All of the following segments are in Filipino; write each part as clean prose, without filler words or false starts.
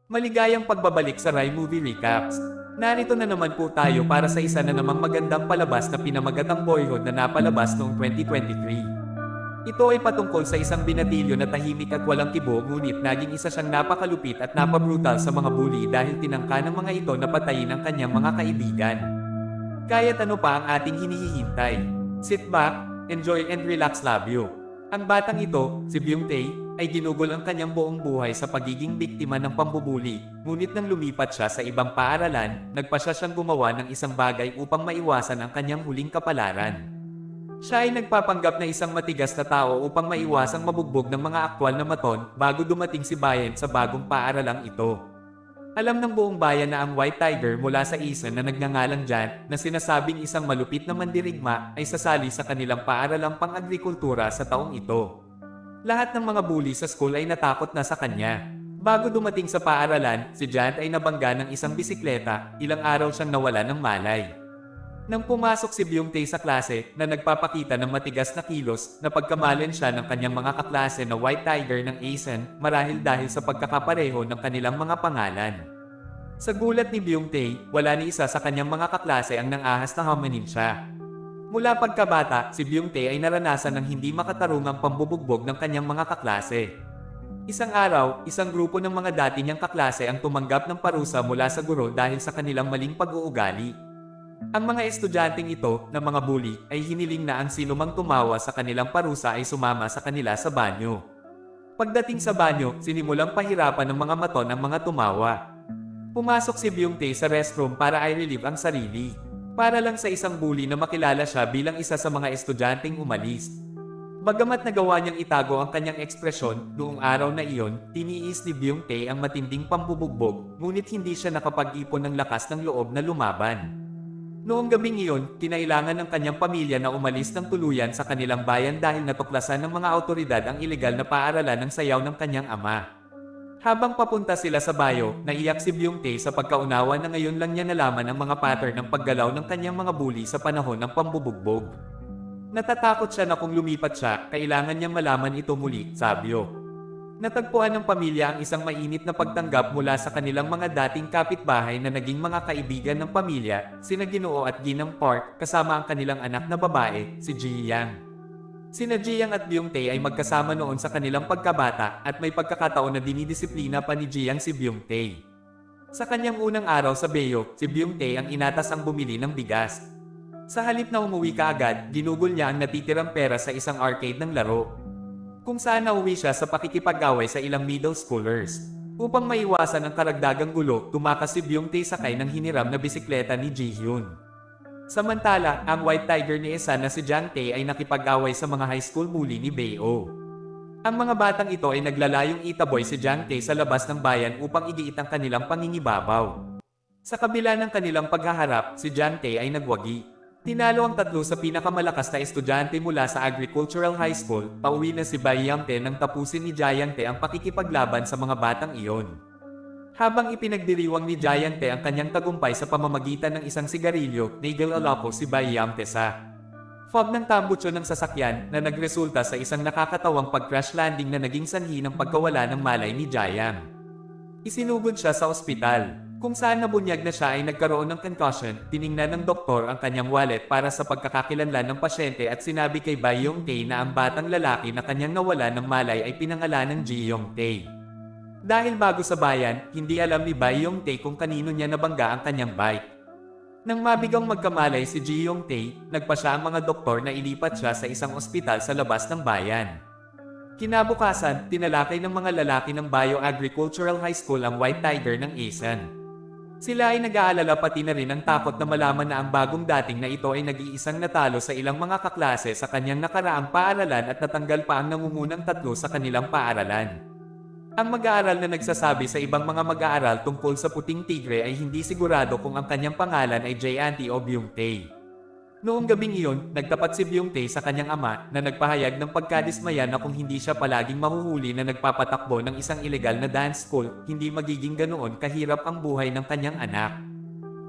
Maligayang pagbabalik sa Rai Movie Recaps. Narito na naman po tayo para sa isa na namang magandang palabas na pinamagatang Boyhood na napalabas noong 2023. Ito ay patungkol sa isang binatilyo na tahimik at walang kibo, ngunit naging isa siyang napakalupit at napabrutal sa mga bully dahil tinangka ng mga ito na patayin ang kanyang mga kaibigan. Kaya't ano pa ang ating hinihintay? Sit back, enjoy and relax, love you. Ang batang ito, si Byung Tae, ay ginugol ang kanyang buong buhay sa pagiging biktima ng pambubuli, ngunit nang lumipat siya sa ibang paaralan, nagpasya siyang gumawa ng isang bagay upang maiwasan ang kanyang huling kapalaran. Siya ay nagpapanggap na isang matigas na tao upang maiwasang mabugbog ng mga aktwal na maton bago dumating si Bayan sa bagong paaralang ito. Alam ng buong bayan na ang White Tiger mula sa isa na nagngangalang Jan, na sinasabing isang malupit na mandirigma, ay sasali sa kanilang paaralang pang-agrikultura sa taong ito. Lahat ng mga bully sa school ay natakot na sa kanya. Bago dumating sa paaralan, si Jan ay nabangga ng isang bisikleta, ilang araw siyang nawala ng malay. Nang pumasok si Byung Tae sa klase, na nagpapakita ng matigas na kilos, napagkamalin siya ng kanyang mga kaklase na White Tiger ng Asian, marahil dahil sa pagkakapareho ng kanilang mga pangalan. Sa gulat ni Byung Tae, wala ni isa sa kanyang mga kaklase ang nang-ahas na hamanin siya. Mula pagkabata, si Byung Tae ay naranasan ng hindi makatarungang pambubugbog ng kanyang mga kaklase. Isang araw, isang grupo ng mga dati niyang kaklase ang tumanggap ng parusa mula sa guro dahil sa kanilang maling pag-uugali. Ang mga estudyanteng ito, na mga bully, ay hiniling na ang sinumang tumawa sa kanilang parusa ay sumama sa kanila sa banyo. Pagdating sa banyo, sinimulang pahirapan ng mga maton ang mga tumawa. Pumasok si Byung Tae sa restroom para i-relieve ang sarili. Para lang sa isang bully na makilala siya bilang isa sa mga estudyanteng umalis. Bagamat nagawa niyang itago ang kanyang ekspresyon, noong araw na iyon, tiniis ni Byung Tae ang matinding pambubugbog, ngunit hindi siya nakapag-ipon ng lakas ng loob na lumaban. Noong gabing iyon, kinailangan ng kanyang pamilya na umalis ng tuluyan sa kanilang bayan dahil natuklasan ng mga awtoridad ang ilegal na paaralan ng sayaw ng kanyang ama. Habang papunta sila sa bayo, naiyak si Byung Tae sa pagkaunawa na ngayon lang niya nalaman ang mga pattern ng paggalaw ng kanyang mga bully sa panahon ng pambubugbog. Natatakot siya na kung lumipat siya, kailangan niyang malaman ito muli, sabyo. Natagpuan ng pamilya ang isang mainit na pagtanggap mula sa kanilang mga dating kapitbahay na naging mga kaibigan ng pamilya, sina Ginoo at Ginang Park, kasama ang kanilang anak na babae, si Ji Yang. Sina Jiang at Byung Tae ay magkasama noon sa kanilang pagkabata at may pagkakataon na dinidisiplina pa ni Jiang si Byung Tae. Sa kanyang unang araw sa Bayo, si Byung Tae ang inatas ang bumili ng bigas. Sa halip na umuwi kaagad, ginugol niya ang natitirang pera sa isang arcade ng laro, kung saan nauwi siya sa pakikipag-away sa ilang middle schoolers. Upang maiwasan ang karagdagang gulo, tumakas si Byung Tae sakay ng hiniram na bisikleta ni Ji Hyun. Samantala, ang White Tiger ni Isa na si Jang Tae ay nakipag-away sa mga high school bully ni Bayo. Ang mga batang ito ay naglalayong itaboy si Jang Tae sa labas ng bayan upang igiit ang kanilang pangingibabaw. Sa kabila ng kanilang paghaharap, si Jang Tae ay nagwagi. Tinalo ang tatlo sa pinakamalakas na estudyante mula sa Agricultural High School, pauwi na si Bai Yangte nang tapusin ni Jayang Tae ang pakikipaglaban sa mga batang iyon. Habang ipinagdiriwang ni Jayang Tae ang kanyang tagumpay sa pamamagitan ng isang sigarilyo, naigalalapo si Bai Yangte sa fog ng tambutso ng sasakyan na nagresulta sa isang nakakatawang pag-crash landing na naging sanhi ng pagkawala ng malay ni Jayang. Isinugod siya sa ospital, kung saan nabunyag na siya ay nagkaroon ng concussion. Tiningnan ng doktor ang kanyang wallet para sa pagkakakilanlan ng pasyente at sinabi kay Bai Yong Tae na ang batang lalaki na kanyang nawala ng malay ay pinangalan ng Ji Yong Tae. Dahil bago sa bayan, hindi alam ni Bai Yong Tae kung kanino niya nabangga ang kanyang bike. Nang mabigang magkamalay si Ji Yong Tae, nagpasya ang mga doktor na ilipat siya sa isang ospital sa labas ng bayan. Kinabukasan, tinalakay ng mga lalaki ng Bayo Agricultural High School ang White Tiger ng Asian. Sila ay nag-aalala pati na rin ang takot na malaman na ang bagong dating na ito ay nag-iisang natalo sa ilang mga kaklase sa kanyang nakaraang paaralan at natanggal pa ang nangungunang tatlo sa kanilang paaralan. Ang mag-aaral na nagsasabi sa ibang mga mag-aaral tungkol sa puting tigre ay hindi sigurado kung ang kanyang pangalan ay Jayanti o Byung Tae. Noong gabing iyon, nagtapat si Byung Tae sa kanyang ama na nagpahayag ng pagkadismaya na kung hindi siya palaging mahuhuli na nagpapatakbo ng isang ilegal na dance school, hindi magiging ganoon kahirap ang buhay ng kanyang anak.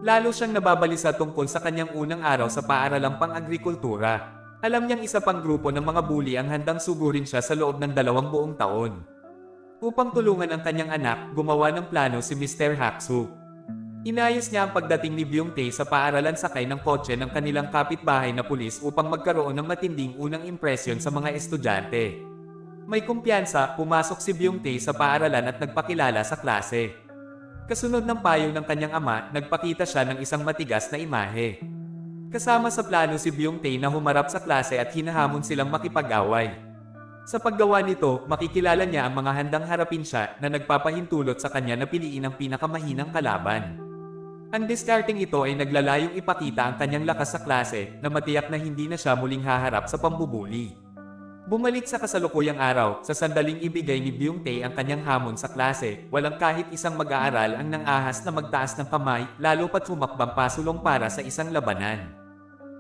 Lalo siyang nababalisa tungkol sa kanyang unang araw sa paaralang pang-agrikultura. Alam niyang isa pang grupo ng mga bully ang handang sugurin siya sa loob ng 2 buong taon. Upang tulungan ang kanyang anak, gumawa ng plano si Mr. Haksu. Inayos niya ang pagdating ni Byung-tae sa paaralan sakay ng kotse ng kanilang kapitbahay na pulis upang magkaroon ng matinding unang impresyon sa mga estudyante. May kumpiyansa, pumasok si Byung-tae sa paaralan at nagpakilala sa klase. Kasunod ng payo ng kanyang ama, nagpakita siya ng isang matigas na imahe. Kasama sa plano si Byung-tae na humarap sa klase at hinahamon silang makipag-away. Sa paggawa nito, makikilala niya ang mga handang harapin siya na nagpapahintulot sa kanya na piliin ang pinakamahinang kalaban. Ang discarding ito ay naglalayong ipakita ang kanyang lakas sa klase na matiyak na hindi na siya muling haharap sa pambubuli. Bumalik sa kasalukuyang araw, sa sandaling ibigay ni Byung-tae ang kanyang hamon sa klase, walang kahit isang mag-aaral ang nang-ahas na magtaas ng kamay, lalo pat humakbang pasulong para sa isang labanan.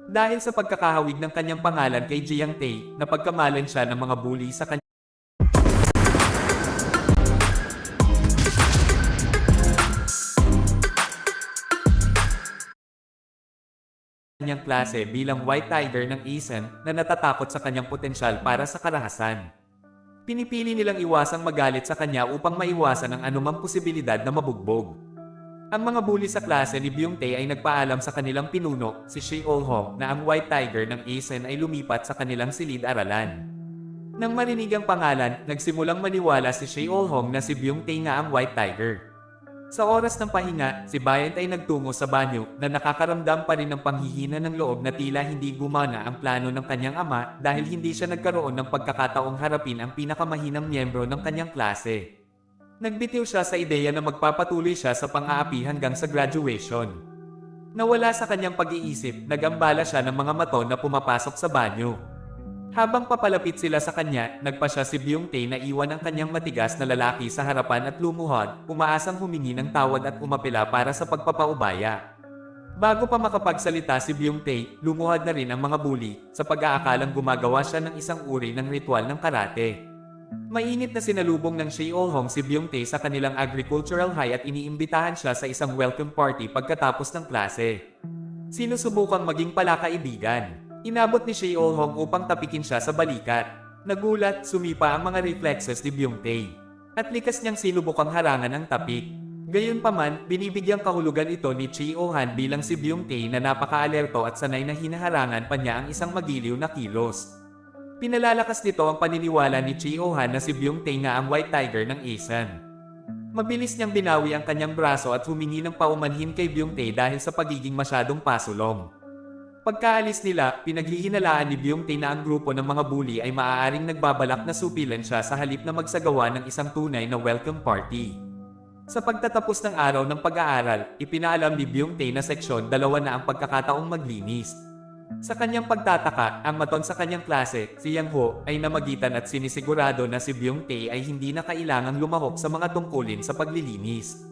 Dahil sa pagkakahawig ng kanyang pangalan kay Jiang-tae, napagkamalan siya ng mga bully sa kanyang klase bilang White Tiger ng Asian na natatakot sa kanyang potensyal para sa karahasan. Pinipili nilang iwasang magalit sa kanya upang maiwasan ang anumang posibilidad na mabugbog. Ang mga bully sa klase ni Byung-tae ay nagpaalam sa kanilang pinuno, si Sheol-hong, na ang White Tiger ng Asian ay lumipat sa kanilang silid-aralan. Nang marinig ang pangalan, nagsimulang maniwala si Sheol-hong na si Byung-tae nga ang White Tiger. Sa oras ng pahinga, si Bryant ay nagtungo sa banyo na nakakaramdam pa rin ng panghihina ng loob na tila hindi gumana ang plano ng kanyang ama dahil hindi siya nagkaroon ng pagkakataong harapin ang pinakamahinang miyembro ng kanyang klase. Nagbitiw siya sa ideya na magpapatuloy siya sa pang-aapi hanggang sa graduation. Nawala sa kanyang pag-iisip, nagambala siya ng mga maton na pumapasok sa banyo. Habang papalapit sila sa kanya, nagpa siya si Byung-tae na iwan ang kanyang matigas na lalaki sa harapan at lumuhod, umaasang humingi ng tawad at umapela para sa pagpapaubaya. Bago pa makapagsalita si Byung-tae, lumuhod na rin ang mga bully, sa pag-aakalang gumagawa siya ng isang uri ng ritual ng karate. Mainit na sinalubong ng Sheol-hong si Byung-tae sa kanilang agricultural high at iniimbitahan siya sa isang welcome party pagkatapos ng klase. Sinusubukang maging palakaibigan. Inabot ni Sheol-hong upang tapikin siya sa balikat. Nagulat, sumipa ang mga reflexes ni Byung-tae. At likas niyang sinubukang harangan ang tapik. Gayunpaman, binibigyang kahulugan ito ni Cheo-han bilang si Byung-tae na napaka-alerto at sanay na hinaharangan pa niya ang isang magiliw na kilos. Pinalalakas nito ang paniniwala ni Cheo-han na si Byung-tae nga ang White Tiger ng Asian. Mabilis niyang binawi ang kanyang braso at humingi ng paumanhin kay Byung-tae dahil sa pagiging masyadong pasulong. Pagkaalis nila, pinaghihinalaan ni Byung-tae na ang grupo ng mga bully ay maaaring nagbabalak na supilan siya sa halip na magsagawa ng isang tunay na welcome party. Sa pagtatapos ng araw ng pag-aaral, ipinaalam ni Byung-tae na seksyon 2 na ang pagkakataong maglinis. Sa kanyang pagtataka, ang maton sa kanyang klase, si Yang Ho, ay namagitan at sinisigurado na si Byung-tae ay hindi na kailangang lumahok sa mga tungkulin sa paglilinis.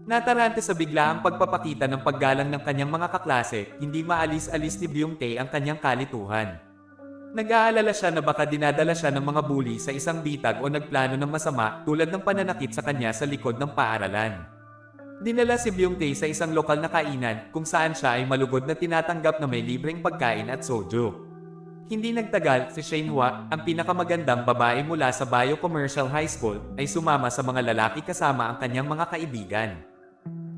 Natarante sa biglaang pagpapakita ng paggalang ng kanyang mga kaklase, hindi maalis-alis ni Byung-tae ang kanyang kalituhan. Nag-aalala siya na baka dinadala siya ng mga bully sa isang bitag o nagplano ng masama tulad ng pananakit sa kanya sa likod ng paaralan. Dinala si Byung-tae sa isang lokal na kainan kung saan siya ay malugod na tinatanggap na may libreng pagkain at soju. Hindi nagtagal, si Shane Hua, ang pinakamagandang babae mula sa Bio Commercial High School, ay sumama sa mga lalaki kasama ang kanyang mga kaibigan.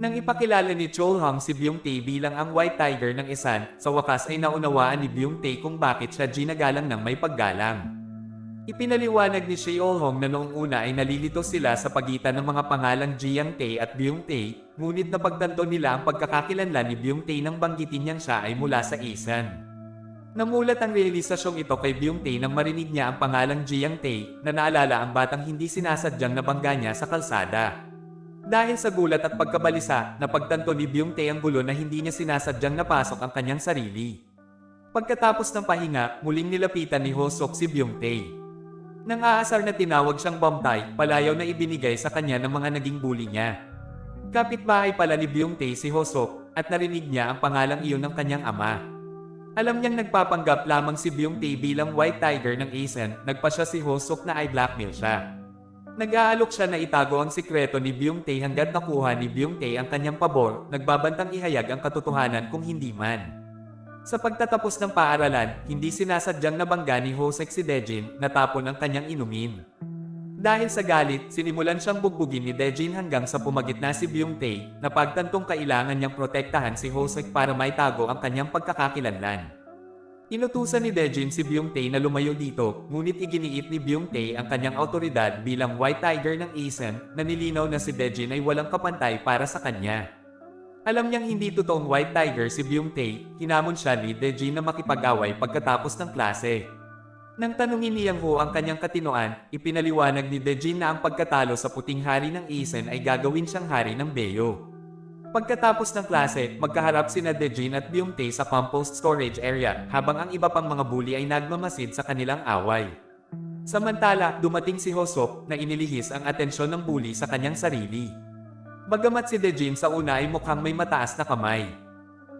Nang ipakilala ni Chol-hong si Byung-tae bilang ang White Tiger ng Isan, sa wakas ay naunawaan ni Byung-tae kung bakit siya ginagalang ng may paggalang. Ipinaliwanag ni Sheol-hong na noong una ay nalilito sila sa pagitan ng mga pangalang Jiang-tae at Byung-tae, ngunit napagtanto nila ang pagkakakilanlan ni Byung-tae nang banggitin niyang siya ay mula sa Isan. Namulat ang realisasyong ito kay Byung-tae nang marinig niya ang pangalang Jiang-tae na naalala ang batang hindi sinasadyang nabangga niya sa kalsada. Dahil sa gulat at pagkabalisa, napagtanto ni Byung-tae ang gulo na hindi niya sinasadyang napasok ang kanyang sarili. Pagkatapos ng pahinga, muling nilapitan ni Ho-sok si Byung-tae. Nang aasar na tinawag siyang Bom-tae, palayaw na ibinigay sa kanya ng mga naging bully niya. Kapitbahay pala ni Byung-tae si Ho-sok, at narinig niya ang pangalang iyon ng kanyang ama. Alam niyang nagpapanggap lamang si Byung-tae bilang White Tiger ng Asian, nagpa siya si Ho-sok na i-blackmail siya. Nag-aalok siya na itago ang sikreto ni Byung-tae hanggat nakuha ni Byung-tae ang kanyang pabor, nagbabantang ihayag ang katotohanan kung hindi man. Sa pagtatapos ng paaralan, hindi sinasadyang nabangga ni Ho-sek si Dejin, natapon ang kanyang inumin. Dahil sa galit, sinimulan siyang bugbugin ni Dejin hanggang sa pumagitna si Byung-tae, na pagtantong kailangan niyang protektahan si Hosek para maitago ang kanyang pagkakakilanlan. Inutusan ni Dejin si Byung-tae na lumayo dito, ngunit iginiit ni Byung-tae ang kanyang autoridad bilang White Tiger ng Asian, na nilinaw na si Dejin ay walang kapantay para sa kanya. Alam niyang hindi totoong White Tiger si Byung-tae, hinamon siya ni Dejin na makipag-away pagkatapos ng klase. Nang tanungin ni Yang Ho ang kanyang katinoan, ipinaliwanag ni Dejin na ang pagkatalo sa puting hari ng Asian ay gagawin siyang hari ng Beyo. Pagkatapos ng klase, magkaharap sina Dejin at Byung-tae sa compost storage area, habang ang iba pang mga bully ay nagmamasid sa kanilang away. Samantala, dumating si Hosok na inilihis ang atensyon ng bully sa kanyang sarili. Bagamat si Dejin sa una ay mukhang may mataas na kamay.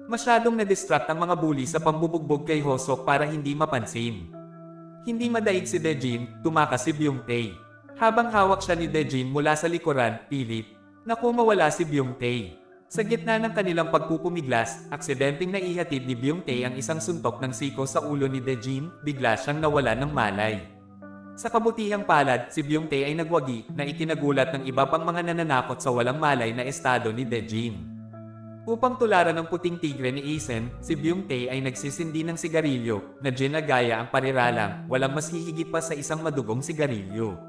Masyadong na-distract ang mga bully sa pambubugbog kay Hosok para hindi mapansin. Hindi madaig si Dejin, tumakas si Byung-tae. Habang hawak siya ni Dejin mula sa likuran, pilit, naku mawala si Byung-tae. Sa gitna ng kanilang pagpupumiglas, aksidenteng naihatid ni Byung-tae ang isang suntok ng siko sa ulo ni Dejin, bigla siyang nawala ng malay. Sa kabutihang palad, si Byung-tae ay nagwagi na itinagulat ng iba pang mga nananakot sa walang malay na estado ni Dejin. Upang tularan ng puting tigre ni Isen, si Byung-tae ay nagsisindi ng sigarilyo, na ginagaya ang pariralang, walang mas hihigit pa sa isang madugong sigarilyo.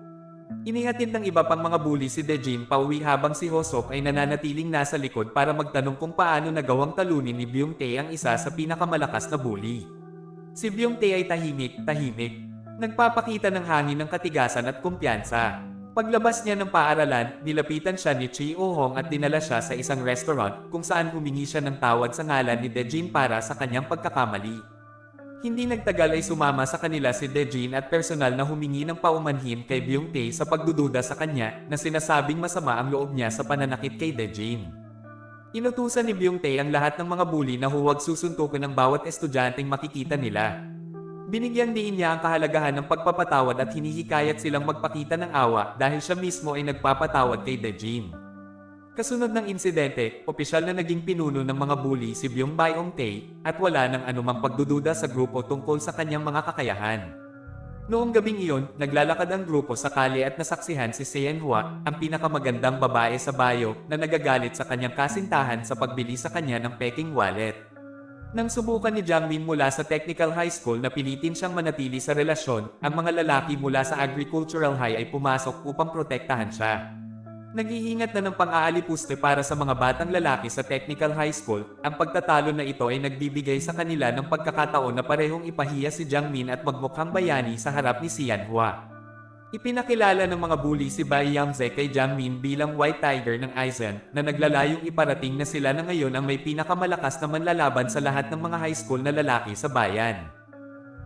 Inihatid ng iba pang mga bully si Dejin pauwi habang si Hosok ay nananatiling nasa likod para magtanong kung paano nagawang talunin ni Byung-tae ang isa sa pinakamalakas na bully. Si Byung-tae ay tahimik. Nagpapakita ng hangin ng katigasan at kumpiyansa. Paglabas niya ng paaralan, nilapitan siya ni Chi Oh-hong at dinala siya sa isang restaurant kung saan humingi siya ng tawad sa ngalan ni Dejin para sa kanyang pagkakamali. Hindi nagtagal ay sumama sa kanila si Dejin at personal na humingi ng paumanhin kay Byung-tae sa pagdududa sa kanya na sinasabing masama ang loob niya sa pananakit kay Dejin. Inutusan ni Byung-tae ang lahat ng mga bully na huwag susuntukin ng bawat estudyanteng makikita nila. Binigyan din niya ang kahalagahan ng pagpapatawad at hinihikayat silang magpakita ng awa dahil siya mismo ay nagpapatawad kay Dejin. Kasunod ng insidente, opisyal na naging pinuno ng mga bully si Byung Byung-tae at wala nang anumang pagdududa sa grupo tungkol sa kanyang mga kakayahan. Noong gabing iyon, naglalakad ang grupo sa kalye at nasaksihan si Sean-hwa, ang pinakamagandang babae sa bayo na nagagalit sa kanyang kasintahan sa pagbili sa kanya ng peking wallet. Nang subukan ni Jangmin mula sa Technical High School na pilitin siyang manatili sa relasyon, ang mga lalaki mula sa Agricultural High ay pumasok upang protektahan siya. Nag-iingat na ng pang-aalipuste para sa mga batang lalaki sa Technical High School, ang pagtatalo na ito ay nagbibigay sa kanila ng pagkakataon na parehong ipahiya si Jangmin at magmukhang bayani sa harap ni Sean-hwa. Ipinakilala ng mga bully si Bai Yangze kay Jangmin bilang White Tiger ng Aizen, na naglalayong iparating na sila na ngayon ang may pinakamalakas na manlalaban sa lahat ng mga high school na lalaki sa bayan.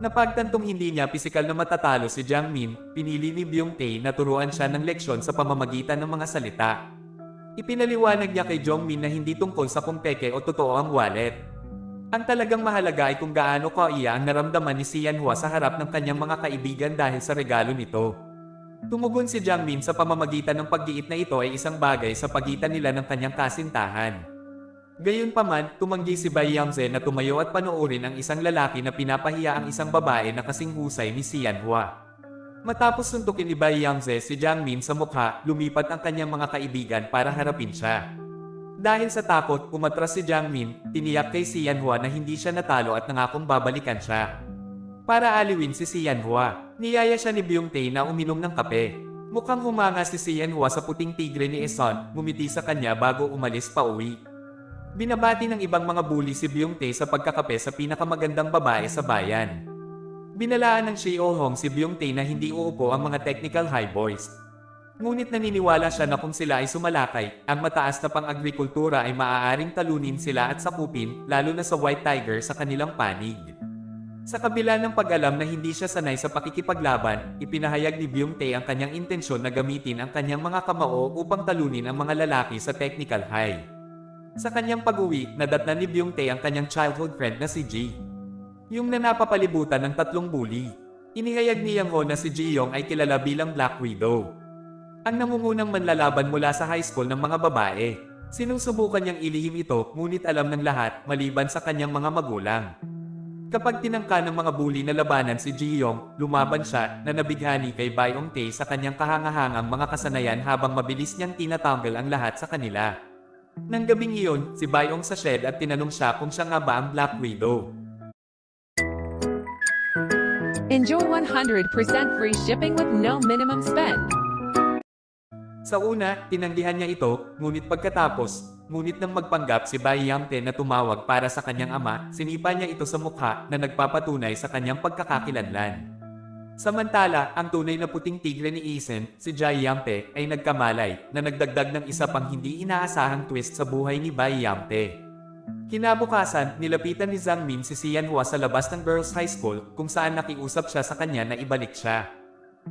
Napagtantong hindi niya pisikal na matatalo si Jangmin, pinili ni Byung-tae na turuan siya ng leksyon sa pamamagitan ng mga salita. Ipinaliwanag niya kay Jongmin na hindi tungkol sa kung peke o totoo ang wallet. Ang talagang mahalaga ay kung gaano kaiya ang naramdaman ni Sean-hwa sa harap ng kanyang mga kaibigan dahil sa regalo nito. Tumugon si Jangmin sa pamamagitan ng paggiit na ito ay isang bagay sa pagitan nila ng kanyang kasintahan. Gayunpaman, tumanggi si Bai Yangze na tumayo at panoorin ang isang lalaki na pinapahiya ang isang babae na kasing husay ni Sean-hwa. Matapos suntukin ni Bai Yangze si Jangmin sa mukha, lumipat ang kanyang mga kaibigan para harapin siya. Dahil sa takot, umatras si Jangmin, tiniyak kay Sean-hwa na hindi siya natalo at nangakong babalikan siya. Para aliwin si Sean-hwa, niyaya siya ni Byung-tae na uminom ng kape. Mukhang humanga si Sean-hwa sa puting tigre ni Eson, ngumiti sa kanya bago umalis pa uwi. Binabati ng ibang mga bully si Byung-tae sa pagkakape sa pinakamagandang babae sa bayan. Binalaan ng Sheo-hong si Byung-tae na hindi uupo ang mga technical high boys. Ngunit naniniwala siya na kung sila ay sumalakay, ang mataas na pang-agrikultura ay maaaring talunin sila at sakupin, lalo na sa White Tiger sa kanilang panig. Sa kabila ng pag-alam na hindi siya sanay sa pakikipaglaban, ipinahayag ni Byung-tae ang kanyang intensyon na gamitin ang kanyang mga kamao upang talunin ang mga lalaki sa technical high. Sa kanyang pag-uwi, nadatnan ni Byung-tae ang kanyang childhood friend na si Ji, yung napapalibutan ng tatlong bully. Inihayag ni Yang Ho na si Ji-young ay kilala bilang Black Widow, ang nangungunang manlalaban mula sa high school ng mga babae. Sinusubukan niyang ilihim ito, ngunit alam ng lahat, maliban sa kanyang mga magulang. Kapag tinangka ng mga bully na labanan si Ji-yong, lumaban siya na nabighani kay Baiyong-tae sa kanyang kahangahangang mga kasanayan habang mabilis niyang tinatanggal ang lahat sa kanila. Nang gabing iyon, si Baiyong sa shed at tinanong siya kung siya nga ba ang Black Widow. Enjoy 100% free shipping with no minimum spend. Sa una, tinanggihan niya ito, ngunit nang magpanggap si Bai Yamte na tumawag para sa kanyang ama, sinipa niya ito sa mukha na nagpapatunay sa kanyang pagkakakilanlan. Samantala, ang tunay na puting tigre ni Isen, si Jai Yamte, ay nagkamalay na nagdagdag ng isa pang hindi inaasahang twist sa buhay ni Bai Yamte. Kinabukasan, nilapitan ni Zhang Min si Xianhua sa labas ng Girls High School kung saan nakiusap siya sa kanya na ibalik siya.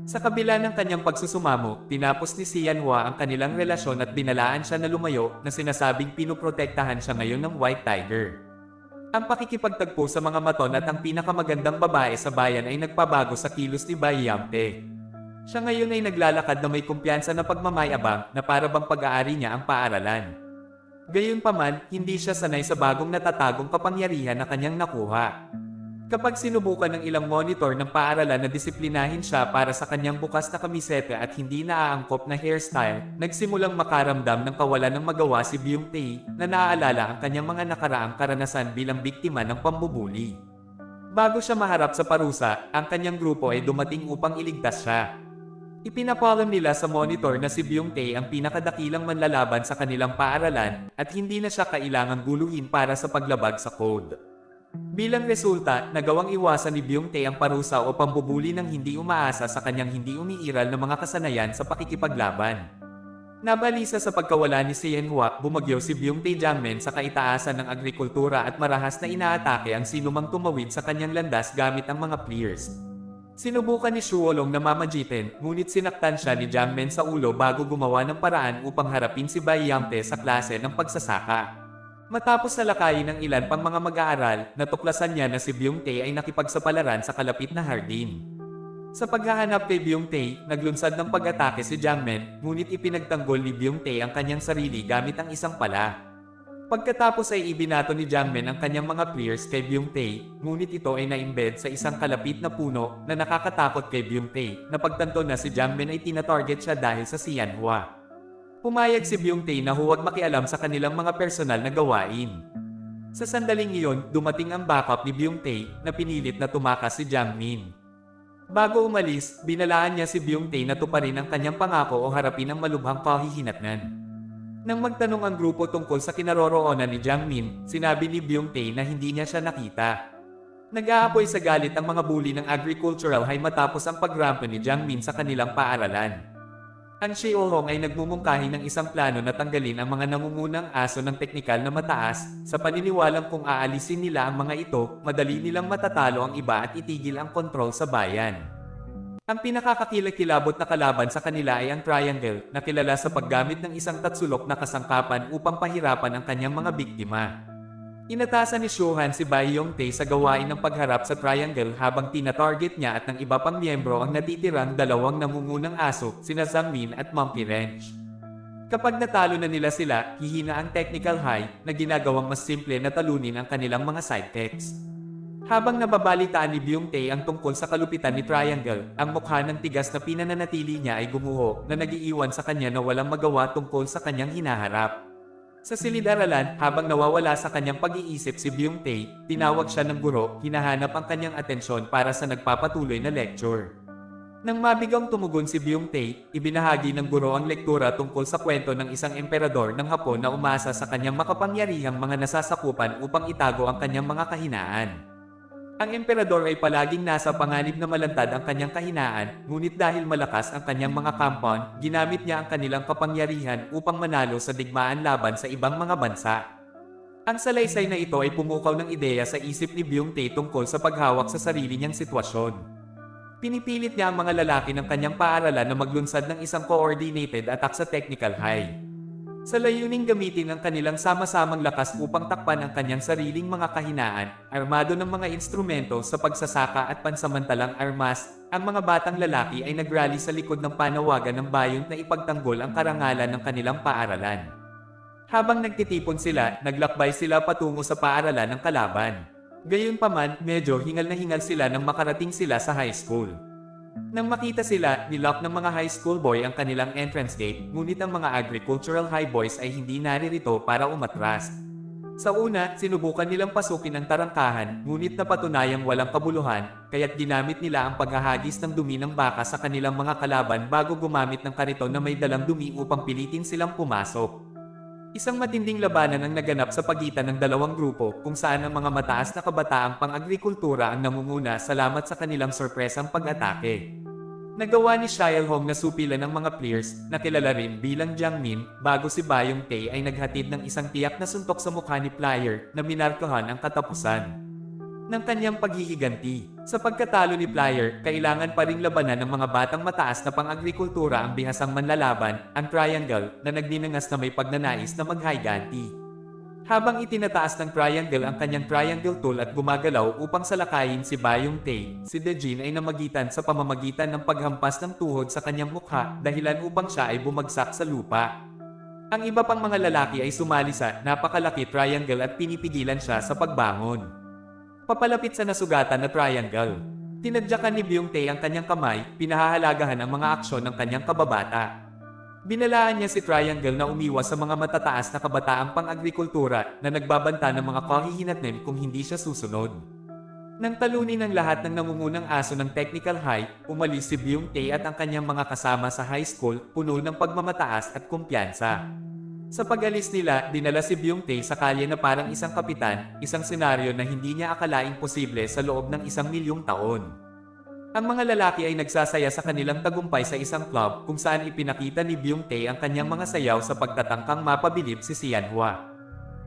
Sa kabila ng kanyang pagsusumamo, tinapos ni Xianhua ang kanilang relasyon at binalaan siya na lumayo na sinasabing pinoprotektahan siya ngayon ng White Tiger. Ang pakikipagtagpo sa mga maton at ang pinakamagandang babae sa bayan ay nagpabago sa kilos ni Bai Yamte. Siya ngayon ay naglalakad na may kumpiyansa na pagmamayabang na para bang pag-aari niya ang paaralan. Gayunpaman, hindi siya sanay sa bagong natatagong kapangyarihan na kanyang nakuha. Kapag sinubukan ng ilang monitor ng paaralan na disiplinahin siya para sa kanyang bukas na kamiseta at hindi naaangkop na hairstyle, nagsimulang makaramdam ng kawalan ng magawa si Byung-tae na naaalala ang kanyang mga nakaraang karanasan bilang biktima ng pambubuli. Bago siya maharap sa parusa, ang kanyang grupo ay dumating upang iligtas siya. Ipinapalam nila sa monitor na si Byung-tae ang pinakadakilang manlalaban sa kanilang paaralan at hindi na siya kailangang guluhin para sa paglabag sa code. Bilang resulta, nagawang iwasan ni Byung-tae ang parusa o pambubuli ng hindi umaasa sa kanyang hindi umiiral na mga kasanayan sa pakikipaglaban. Nabalisa sa pagkawala ni Xianhua, bumagyo si Byung-tae Jiangmen sa kaitaasan ng agrikultura at marahas na inaatake ang sinumang tumawid sa kanyang landas gamit ang mga pliers. Sinubukan ni Shuolong na mamagitin, ngunit sinaktan siya ni Jiangmen sa ulo bago gumawa ng paraan upang harapin si Bai Yamte sa klase ng pagsasaka. Matapos salakayin ng ilan pang mga mag-aaral, natuklasan niya na si Byung-tae ay nakipagsapalaran sa kalapit na hardin. Sa paghahanap kay Byung-tae, naglunsad ng pag-atake si Jiangmen, ngunit ipinagtanggol ni Byung-tae ang kanyang sarili gamit ang isang pala. Pagkatapos ay ibinato ni Jiangmen ang kanyang mga pliers kay Byung-tae, ngunit ito ay na-embed sa isang kalapit na puno na nakakatakot kay Byung-tae, na pagtanto na si Jiangmen ay tinatarget siya dahil sa Xianhua. Pumayag si Byung-tae na huwag makialam sa kanilang mga personal na gawain. Sa sandaling iyon, dumating ang backup ni Byung-tae na pinilit na tumakas si Jiangmin. Bago umalis, binalaan niya si Byung-tae na tuparin ang kanyang pangako o harapin ang malubhang kahihinatnan. Nang magtanong ang grupo tungkol sa kinaroroonan ni Jiangmin, sinabi ni Byung-tae na hindi niya siya nakita. Nag-aapoy sa galit ang mga bully ng agricultural high matapos ang pagrampo ni Jiangmin sa kanilang paaralan. Ang Xiaohong ay nagmumungkahi ng isang plano na tanggalin ang mga nangungunang aso ng teknikal na mataas, sa paniniwalang kung aalisin nila ang mga ito, madali nilang matatalo ang iba at itigil ang kontrol sa bayan. Ang pinakakakilakilabot na kalaban sa kanila ay ang Triangle, na kilala sa paggamit ng isang tatsulok na kasangkapan upang pahirapan ang kanyang mga biktima. Inatasan ni Shuhan si Bai Yong-tae sa gawain ng pagharap sa Triangle habang tina-target niya at ng iba pang miyembro ang natitirang dalawang nangungunang aso, sina Zhang Min at Monkey Wrench. Kapag natalo na nila sila, hihina ang technical high na ginagawang mas simple na talunin ang kanilang mga sidekicks. Habang nababalitaan ni Byung-tae ang tungkol sa kalupitan ni Triangle, ang mukha ng tigas na pinananatili niya ay gumuho na nag-iiwan sa kanya na walang magawa tungkol sa kanyang hinaharap. Sa silid-aralan, habang nawawala sa kanyang pag-iisip si Byung-tae, tinawag siya ng guro, hinahanap ang kanyang atensyon para sa nagpapatuloy na lecture. Nang mabigang tumugon si Byung-tae, ibinahagi ng guro ang lektura tungkol sa kwento ng isang emperador ng Hapon na umasa sa kanyang makapangyarihang mga nasasakupan upang itago ang kanyang mga kahinaan. Ang emperador ay palaging nasa panganib na malantad ang kanyang kahinaan, ngunit dahil malakas ang kanyang mga kampon, ginamit niya ang kanilang kapangyarihan upang manalo sa digmaan laban sa ibang mga bansa. Ang salaysay na ito ay pumukaw ng ideya sa isip ni Byung-tae tungkol sa paghawak sa sarili niyang sitwasyon. Pinipilit niya ang mga lalaki ng kanyang paaralan na maglunsad ng isang coordinated attack sa technical high. Sa layuning gamitin ang kanilang sama-samang lakas upang takpan ang kanyang sariling mga kahinaan, armado ng mga instrumento sa pagsasaka at pansamantalang armas, ang mga batang lalaki ay nagrally sa likod ng panawagan ng bayon na ipagtanggol ang karangalan ng kanilang paaralan. Habang nagtitipon sila, naglakbay sila patungo sa paaralan ng kalaban. Gayunpaman, medyo hingal na hingal sila nang makarating sila sa high school. Nang makita sila, nilock ng mga high school boy ang kanilang entrance gate, ngunit ang mga agricultural high boys ay hindi naririto para umatras. Sa una, sinubukan nilang pasukin ang tarangkahan, ngunit napatunayang walang kabuluhan, kaya't ginamit nila ang paghahagis ng dumi ng baka sa kanilang mga kalaban bago gumamit ng kariton na may dalang dumi upang pilitin silang pumasok. Isang matinding labanan ang naganap sa pagitan ng dalawang grupo kung saan ang mga mataas na kabataang pang-agrikultura ang nangunguna salamat sa kanilang sorpresang pag-atake. Nagawa ni Shiel Hong na supilan ng mga players na kilala rin bilang Jiang Min bago si Bayong Tae ay naghatid ng isang tiyak na suntok sa mukha ni Flyer na minarkahan ang katapusan ng kanyang paghihiganti. Sa pagkatalo ni Flyer, kailangan pa ring labanan ng mga batang mataas na pang-agrikultura ang bihasang manlalaban, ang Triangle, na nagninangas na may pagnanais na maghiganti. Habang itinataas ng Triangle ang kanyang Triangle tool at gumagalaw upang salakayin si Bayong Tae, si Dejin ay namagitan sa pamamagitan ng paghampas ng tuhod sa kanyang mukha dahilan upang siya ay bumagsak sa lupa. Ang iba pang mga lalaki ay sumali sa napakalaki Triangle at pinipigilan siya sa pagbangon. Papalapit sa nasugatan na Triangle. Tinadyakan ni Byung Tae ang kanyang kamay, pinahahalagahan ang mga aksyon ng kanyang kababata. Binalaan niya si Triangle na umiwas sa mga matataas na kabataang pang-agrikultura na nagbabanta ng mga kahihinatnin kung hindi siya susunod. Nang talunin ng lahat ng nangungunang aso ng Technical High, umalis si Byung Tae at ang kanyang mga kasama sa high school, puno ng pagmamataas at kumpiyansa. Sa pag-alis nila, dinala si Byung Tae sa kalye na parang isang kapitan, isang senaryo na hindi niya akalaing posible sa loob ng 1,000,000 taon. Ang mga lalaki ay nagsasaya sa kanilang tagumpay sa isang club kung saan ipinakita ni Byung Tae ang kanyang mga sayaw sa pagtatangkang mapabilib si Sianhua.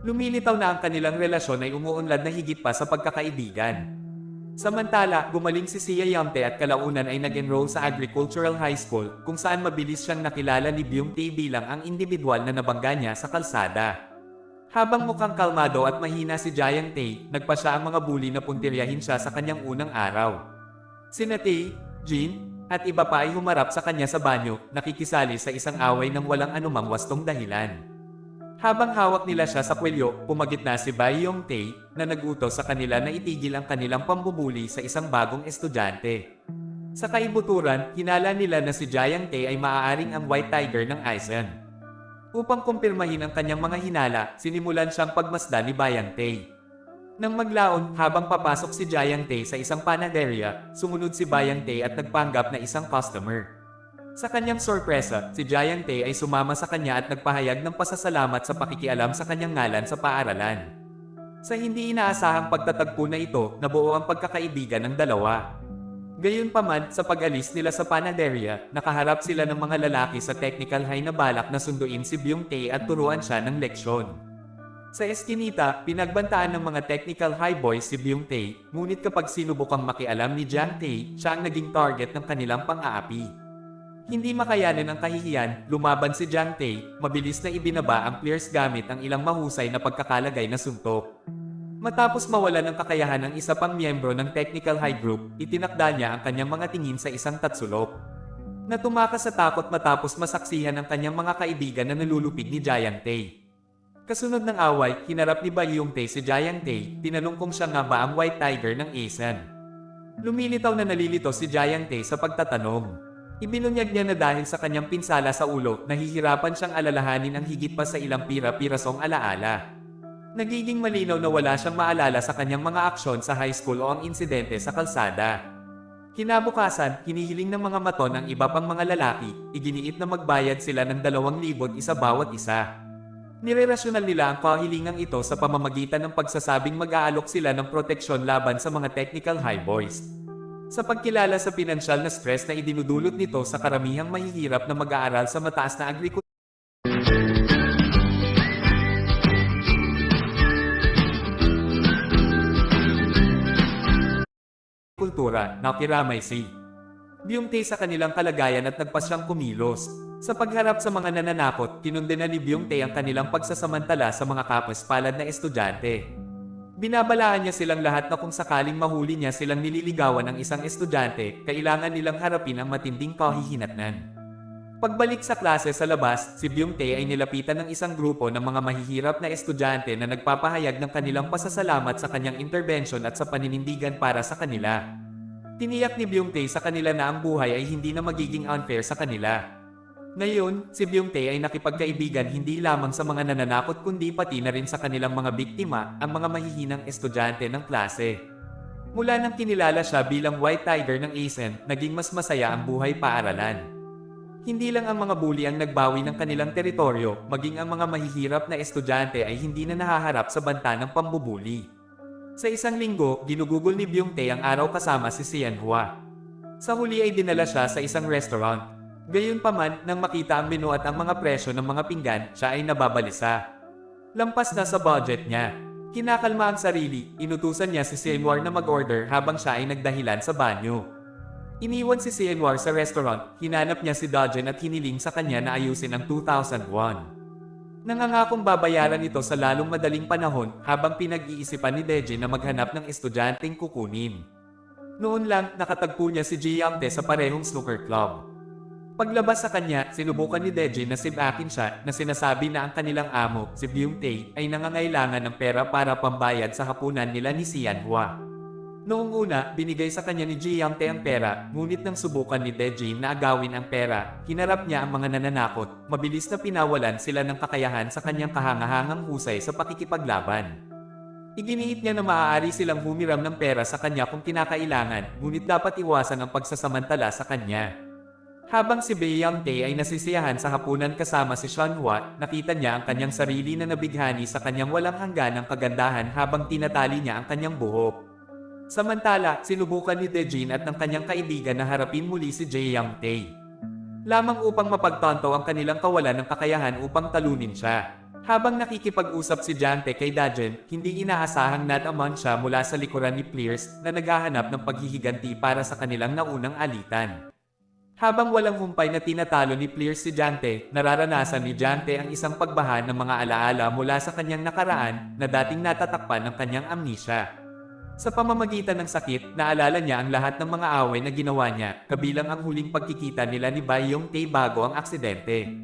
Lumilitaw na ang kanilang relasyon ay umuunlad na higit pa sa pagkakaibigan. Samantala, gumaling si Sia Yamte at kalaunan ay nag-enroll sa Agricultural High School kung saan mabilis siyang nakilala ni Byung Tae bilang ang individual na nabangga niya sa kalsada. Habang mukhang kalmado at mahina si Jiang Tae, nagpa siya ang mga bully na puntiryahin siya sa kanyang unang araw. Sina Tae, Jin, at iba pa ay humarap sa kanya sa banyo, nakikisali sa isang away ng walang anumang wastong dahilan. Habang hawak nila siya sa kwelyo, pumagitna si Bayong Tae na nagutos sa kanila na itigil ang kanilang pambubuli sa isang bagong estudyante. Sa kaibuturan, hinala nila na si Jiang Tae ay maaaring ang White Tiger ng Aizen. Upang kumpirmahin ang kanyang mga hinala, sinimulan siyang pagmasdan ni Bayang Tae. Nang maglaon, habang papasok si Jiang Tae sa isang panaderia, sumunod si Bayang Tae at nagpanggap na isang customer. Sa kanyang sorpresa, si Jiang Tae ay sumama sa kanya at nagpahayag ng pasasalamat sa pakikialam sa kanyang ngalan sa paaralan. Sa hindi inaasahang pagtatagpo na ito, nabuo ang pagkakaibigan ng dalawa. Gayunpaman, sa pag-alis nila sa panaderia, nakaharap sila ng mga lalaki sa Technical High na balak na sunduin si Byung Tae at turuan siya ng leksyon. Sa eskinita, pinagbantaan ng mga Technical High boys si Byung Tae, ngunit kapag sinubukang makialam ni Jiang Tae, siya ang naging target ng kanilang pang-aapi. Hindi makayanin ang kahihiyan, lumaban si Jiang Tae, mabilis na ibinaba ang players gamit ang ilang mahusay na pagkakalagay na suntok. Matapos mawalan ng kakayahan ng isa pang miyembro ng Technical High Group, itinakda niya ang kanyang mga tingin sa isang tatsulok. Natumakas sa takot matapos masaksihan ang kanyang mga kaibigan na nalulupig ni Jiang Tae. Kasunod ng away, hinarap ni Bayong Tae si Jiang Tae, tinanong kung siya nga ba ang White Tiger ng Asian. Lumilitaw na nalilito si Jiang Tae sa pagtatanong. Ibinunyag niya na dahil sa kanyang pinsala sa ulo, nahihirapan siyang alalahanin ang higit pa sa ilang pira-pirasong alaala. Nagiging malinaw na wala siyang maalala sa kanyang mga aksyon sa high school o ang insidente sa kalsada. Kinabukasan, hinihiling ng mga maton ang iba pang mga lalaki, iginiit na magbayad sila ng 2,000 isa bawat isa. Nirerasyonal nila ang kahilingang ito sa pamamagitan ng pagsasabing mag-aalok sila ng proteksyon laban sa mga Technical High boys. Sa pagkilala sa pinansyal na stress na idinudulot nito sa karamihang mahihirap na mag-aaral sa mataas na agrikultura, nakiramay si Byung Tae sa kanilang kalagayan at nagpasyang kumilos. Sa pagharap sa mga nananakot, kinundena ni Byung Tae ang kanilang pagsasamantala sa mga kapos-palad na estudyante. Binabalaan niya silang lahat na kung sakaling mahuli niya silang nililigawan ng isang estudyante, kailangan nilang harapin ang matinding kahihinatnan. Pagbalik sa klase sa labas, si Byung-tae ay nilapitan ng isang grupo ng mga mahihirap na estudyante na nagpapahayag ng kanilang pasasalamat sa kanyang intervention at sa paninindigan para sa kanila. Tiniyak ni Byung-tae sa kanila na ang buhay ay hindi na magiging unfair sa kanila. Ngayon, si Byung-tae ay nakipagkaibigan hindi lamang sa mga nananakot kundi pati na rin sa kanilang mga biktima, ang mga mahihinang estudyante ng klase. Mula nang kinilala siya bilang White Tiger ng ASEAN, naging mas masaya ang buhay paaralan. Hindi lang ang mga bully ang nagbawi ng kanilang teritoryo, maging ang mga mahihirap na estudyante ay hindi na nahaharap sa banta ng pambubuli. Sa isang linggo, ginugugol ni Byung-tae ang araw kasama si Sianhua. Sa huli ay dinala siya sa isang restaurant. Gayunpaman, nang makita ang menu at ang mga presyo ng mga pinggan, siya ay nababalisa. Lampas na sa budget niya. Kinakalma ang sarili, inutusan niya si Sianhua na mag-order habang siya ay nagdahilan sa banyo. Iniwan si Sianhua sa restaurant, hinanap niya si Dojin at hiniling sa kanya na ayusin ang 2,000 won. Nangangakong babayaran ito sa lalong madaling panahon habang pinag-iisipan ni Dejin na maghanap ng estudyanteng kukunin. Noon lang, nakatagpo niya si Ji Yamte sa parehong snooker club. Paglabas sa kanya, sinubukan ni Dejin na sibakin siya na sinasabi na ang kanilang amo, si Byung-tae, ay nangangailangan ng pera para pambayad sa hapunan nila ni Sianhua. Noong una, binigay sa kanya ni Ji Yamte ang pera, ngunit nang subukan ni Dejin na agawin ang pera, hinarap niya ang mga nananakot, mabilis na pinawalan sila ng kakayahan sa kanyang kahangahangang husay sa pakikipaglaban. Iginiit niya na maaari silang humiram ng pera sa kanya kung kinakailangan, ngunit dapat iwasan ang pagsasamantala sa kanya. Habang si Byung-tae ay nasisiyahan sa hapunan kasama si Sianhua, nakita niya ang kanyang sarili na nabighani sa kanyang walang hangganang kagandahan habang tinatali niya ang kanyang buhok. Samantala, sinubukan ni Dejin at ng kanyang kaibigan na harapin muli si Byung-tae. Lamang upang mapagtanto ang kanilang kawalan ng kakayahan upang talunin siya. Habang nakikipag-usap si Byung-tae kay Dejin, hindi inaasahang nataman siya mula sa likuran ni Pierce na naghahanap ng paghihiganti para sa kanilang naunang alitan. Habang walang humpay na tinatalo ni Pierce si Byung-tae, nararanasan ni Byung-tae ang isang pagbaha ng mga alaala mula sa kanyang nakaraan na dating natatakpan ng kanyang amnesia. Sa pamamagitan ng sakit, naalala niya ang lahat ng mga away na ginawa niya, kabilang ang huling pagkikita nila ni Byung-tae bago ang aksidente.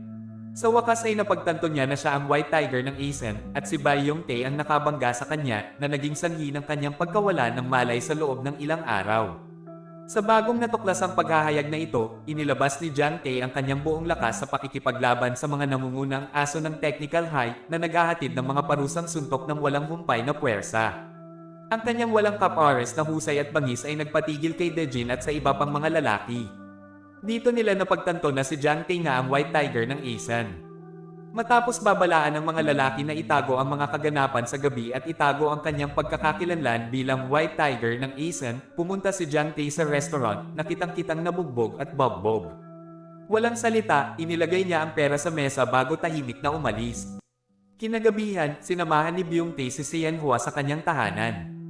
Sa wakas ay napagtanto niya na siya ang White Tiger ng ASEAN, at si Byung-tae ang nakabangga sa kanya na naging sanhi ng kanyang pagkawala ng malay sa loob ng ilang araw. Sa bagong natuklasang paghahayag na ito, inilabas ni Byung-tae ang kanyang buong lakas sa pakikipaglaban sa mga nangungunang aso ng technical high na naghahatid ng mga parusang suntok ng walang humpay na puwersa. Ang kanyang walang kapares na husay at bangis ay nagpatigil kay Dejin at sa iba pang mga lalaki. Dito nila napagtanto na si Byung-tae nga ang White Tiger ng ASEAN. Matapos babalaan ng mga lalaki na itago ang mga kaganapan sa gabi at itago ang kanyang pagkakakilanlan bilang White Tiger ng ASEAN, pumunta si Byung-tae sa restaurant na kitang-kitang nabugbog at bob-bob. Walang salita, inilagay niya ang pera sa mesa bago tahimik na umalis. Kinagabihan, sinamahan ni Byung-tae si Sianhua sa kanyang tahanan.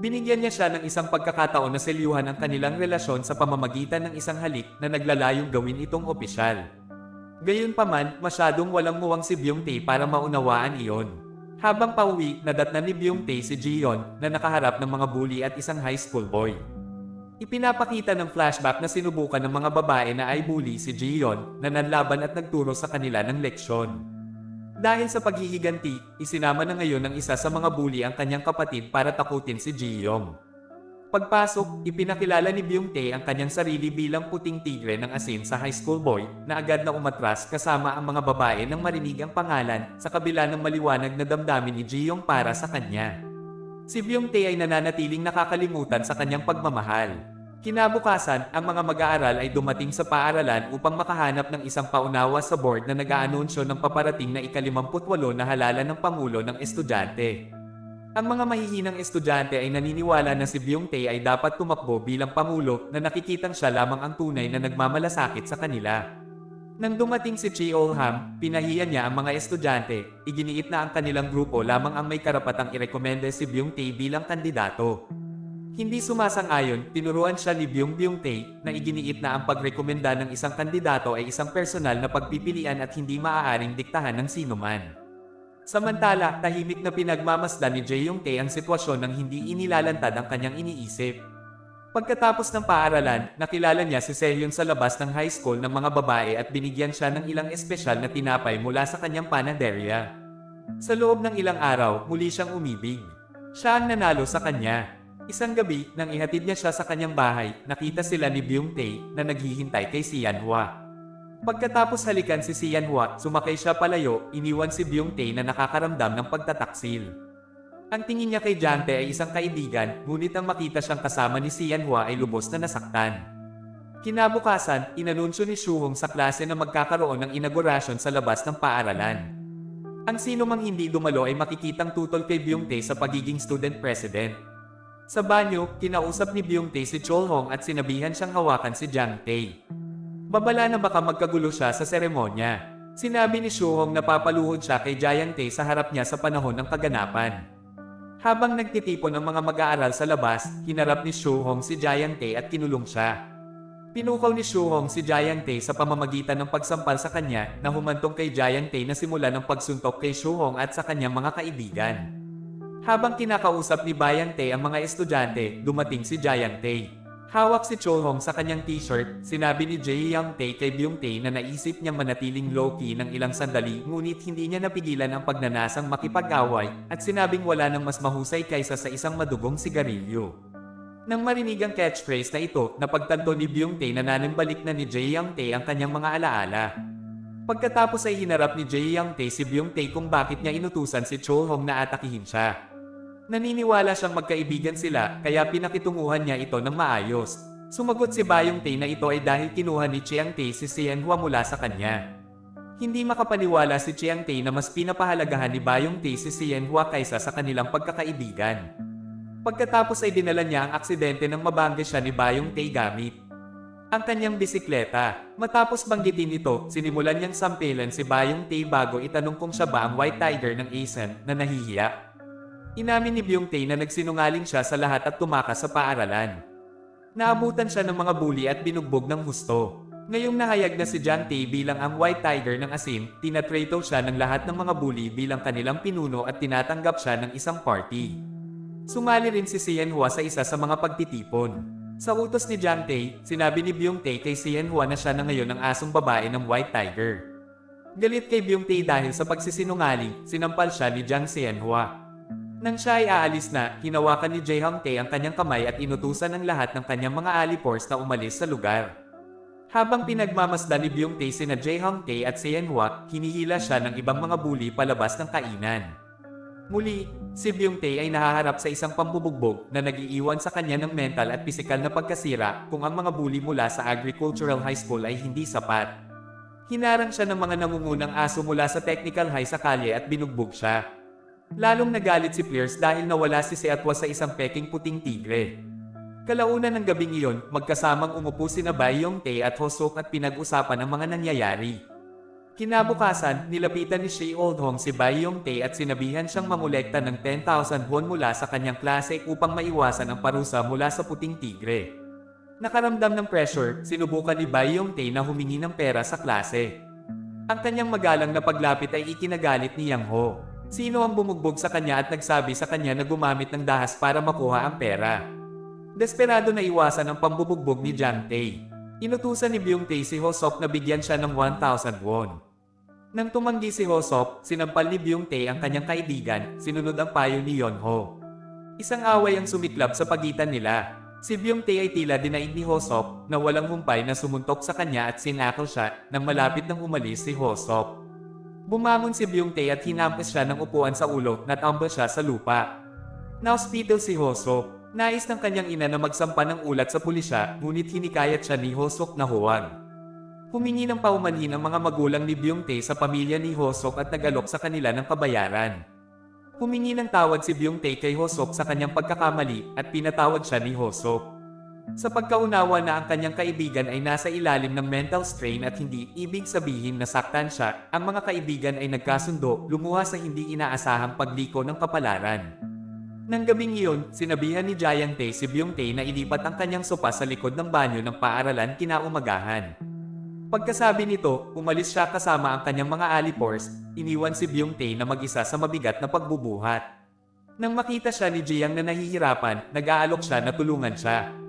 Binigyan niya siya ng isang pagkakataon na selyuhan ang kanilang relasyon sa pamamagitan ng isang halik na naglalayong gawin itong opisyal. Gayunpaman, masyadong walang muwang si Byung-tae para maunawaan iyon. Habang pauwi, nadatnan ni Byung-tae si Ji-yeon na nakaharap ng mga bully at isang high school boy. Ipinapakita ng flashback na sinubukan ng mga babae na ay bully si Ji-yeon na nanlaban at nagturo sa kanila ng leksyon. Dahil sa paghihiganti, isinama na ngayon ng isa sa mga bully ang kanyang kapatid para takutin si Ji-yeon. Pagpasok, ipinakilala ni Byung-tae ang kanyang sarili bilang puting tigre ng asin sa high school boy na agad na umatras kasama ang mga babae nang marinig ang pangalan sa kabila ng maliwanag na damdamin ni Ji-yeon para sa kanya. Si Byung-tae ay nananatiling nakakalimutan sa kanyang pagmamahal. Kinabukasan, ang mga mag-aaral ay dumating sa paaralan upang makahanap ng isang paunawa sa board na nag-aanunsyo ng paparating na ika-58 na halalan ng Pangulo ng Estudyante. Ang mga mahihinang estudyante ay naniniwala na si Byung-tae ay dapat tumakbo bilang Pangulo na nakikitang siya lamang ang tunay na nagmamalasakit sa kanila. Nang dumating si Cheol-ham, pinahiya niya ang mga estudyante, iginiit na ang kanilang grupo lamang ang may karapatang irekomenda si Byung-tae bilang kandidato. Hindi sumasang-ayon, tinuruan siya ni Byung-tae na iginiit na ang pagrekomenda ng isang kandidato ay isang personal na pagpipilian at hindi maaaring diktahan ng sinuman. Samantala, tahimik na pinagmamasdan ni Jae-young-tae ang sitwasyon nang hindi inilalantad ang kanyang iniisip. Pagkatapos ng paaralan, nakilala niya si Sehyon sa labas ng high school ng mga babae at binigyan siya ng ilang espesyal na tinapay mula sa kanyang panaderya. Sa loob ng ilang araw, muli siyang umibig. Siya ang nanalo sa kanya. Isang gabi, nang ihatid niya siya sa kanyang bahay, nakita sila ni Byung-tae na naghihintay kay Sian-hwa. Pagkatapos halikan si Sian-hwa, sumakay siya palayo, iniwan si Byung-tae na nakakaramdam ng pagtataksil. Ang tingin niya kay Jang-tae ay isang kaibigan, ngunit ang makita siyang kasama ni Sian-hwa ay lubos na nasaktan. Kinabukasan, inanunsyo ni Shuhong sa klase na magkakaroon ng inaugurasyon sa labas ng paaralan. Ang sino mang hindi dumalo ay makikitang tutol kay Byung-tae sa pagiging student president. Sa banyo, kinausap ni Byung-tae si Chol-hong at sinabihan siyang hawakan si Jang-tae. Babala na baka magkagulo siya sa seremonya. Sinabi ni Shuhong na papaluhod siya kay Jang-tae sa harap niya sa panahon ng kaganapan. Habang nagtitipon ang mga mag-aaral sa labas, hinarap ni Shuhong si Jang-tae at kinulong siya. Pinukaw ni Shuhong si Jang-tae sa pamamagitan ng pagsampal sa kanya na humantong kay Jang-tae na simulan ng pagsuntok kay Shuhong at sa kanyang mga kaibigan. Habang kinakausap ni Bayang-tae ang mga estudyante, dumating si Jang-tae. Hawak si Chol-hong sa kanyang t-shirt, sinabi ni Jae-young-tae kay Byung-tae na naisip niyang manatiling low-key ng ilang sandali ngunit hindi niya napigilan ang pagnanasang makipag-away at sinabing wala nang mas mahusay kaysa sa isang madugong sigarilyo. Nang marinig ang catchphrase na ito, napagtanto ni Byung-tae na nanambalik na ni Jae-young-tae ang kanyang mga alaala. Pagkatapos ay hinarap ni Jae-young-tae si Byung-tae kung bakit niya inutusan si Chol-hong na atakihin siya. Naniniwala siyang magkaibigan sila, kaya pinakitunguhan niya ito ng maayos. Sumagot si Bayong-tae na ito ay dahil kinuha ni Chiang-tae si Sian-hwa mula sa kanya. Hindi makapaniwala si Chiang-tae na mas pinapahalagahan ni Bayong-tae si Sian-hwa kaysa sa kanilang pagkakaibigan. Pagkatapos ay dinala niya ang aksidente ng mabangga siya ni Bayong-tae gamit ang kanyang bisikleta. Matapos banggitin ito, sinimulan niyang sampilan si Bayong-tae bago itanong kung siya ba ang White Tiger ng Asian na nahihiya. Inamin ni Byung-tae na nagsinungaling siya sa lahat at tumakas sa paaralan. Naabutan siya ng mga bully at binugbog ng husto. Ngayong nahayag na si Jang-tae bilang ang White Tiger ng Asin, tinatrato siya ng lahat ng mga bully bilang kanilang pinuno at tinatanggap siya ng isang party. Sumali rin si Sian-hwa sa isa sa mga pagtitipon. Sa utos ni Jang-tae, sinabi ni Byung-tae kay Sian-hwa na siya na ngayon ang asong babae ng White Tiger. Galit kay Byung-tae dahil sa pagsisinungaling, sinampal siya ni Jang Sian-hwa. Nang siya ay aalis na, hinawakan ni Jae-young-tae ang kanyang kamay at inutusan ng lahat ng kanyang mga alipors na umalis sa lugar. Habang pinagmamasdan ni Byung-tae sina Jae-young-tae at Sian-hwa, hinihila siya ng ibang mga bully palabas ng kainan. Muli, si Byung-tae ay nahaharap sa isang pambubugbog na nag-iiwan sa kanya ng mental at pisikal na pagkasira kung ang mga bully mula sa Agricultural High School ay hindi sapat. Hinarang siya ng mga nangungunang aso mula sa Technical High sa kalye at binugbog siya. Lalong nagalit si Pierce dahil nawala si Seatwa sa isang peking puting tigre. Kalaunan ng gabing iyon, magkasamang umupo sina Bayong-tae at Hosok at pinag-usapan ang mga nangyayari. Kinabukasan, nilapitan ni Shea Oldhong si Bayong-tae at sinabihan siyang mangolekta ng 10,000 won mula sa kanyang klase upang maiwasan ang parusa mula sa puting tigre. Nakaramdam ng pressure, sinubukan ni Bayong-tae na humingi ng pera sa klase. Ang kanyang magalang na paglapit ay ikinagalit ni Yang Ho. Sino ang bumugbog sa kanya at nagsabi sa kanya na gumamit ng dahas para makuha ang pera? Desperado na iwasan ang pambubugbog ni Jang-tae. Inutusan ni Byung-tae si Hosok na bigyan siya ng 1,000 won. Nang tumanggi si Hosok, sinampal ni Byung-tae ang kanyang kaibigan, sinunod ang payo ni Yeon-ho. Isang away ang sumiklab sa pagitan nila. Si Byung-tae ay tila dinaig ni Hosok na walang humpay na sumuntok sa kanya at sinakal siya nang malapit nang umalis si Hosok. Bumangon si Byung-tae at hinampas siya ng upuan sa ulo at tumba siya sa lupa. Na-hospital si Hosok. Nais ng kanyang ina na magsampa ng ulat sa pulisya, ngunit hinikayat siya ni Hosok na huwag. Humingi ng paumanhin ang mga magulang ni Byung-tae sa pamilya ni Hosok at nag-alok sa kanila ng kabayaran. Humingi ng tawad si Byung-tae kay Hosok sa kanyang pagkakamali at pinatawad siya ni Hosok. Sa pagkaunawa na ang kanyang kaibigan ay nasa ilalim ng mental strain at hindi ibig sabihin na saktan siya, ang mga kaibigan ay nagkasundo, lumuha sa hindi inaasahang pagliko ng kapalaran. Nang gabing iyon, sinabihan ni Jang-tae si Byung-tae na ilipat ang kanyang sopa sa likod ng banyo ng paaralan kinaumagahan. Pagkasabi nito, umalis siya kasama ang kanyang mga alipors, iniwan si Byung-tae na mag-isa sa mabigat na pagbubuhat. Nang makita siya ni Jiang na nahihirapan, nag-aalok siya na tulungan siya.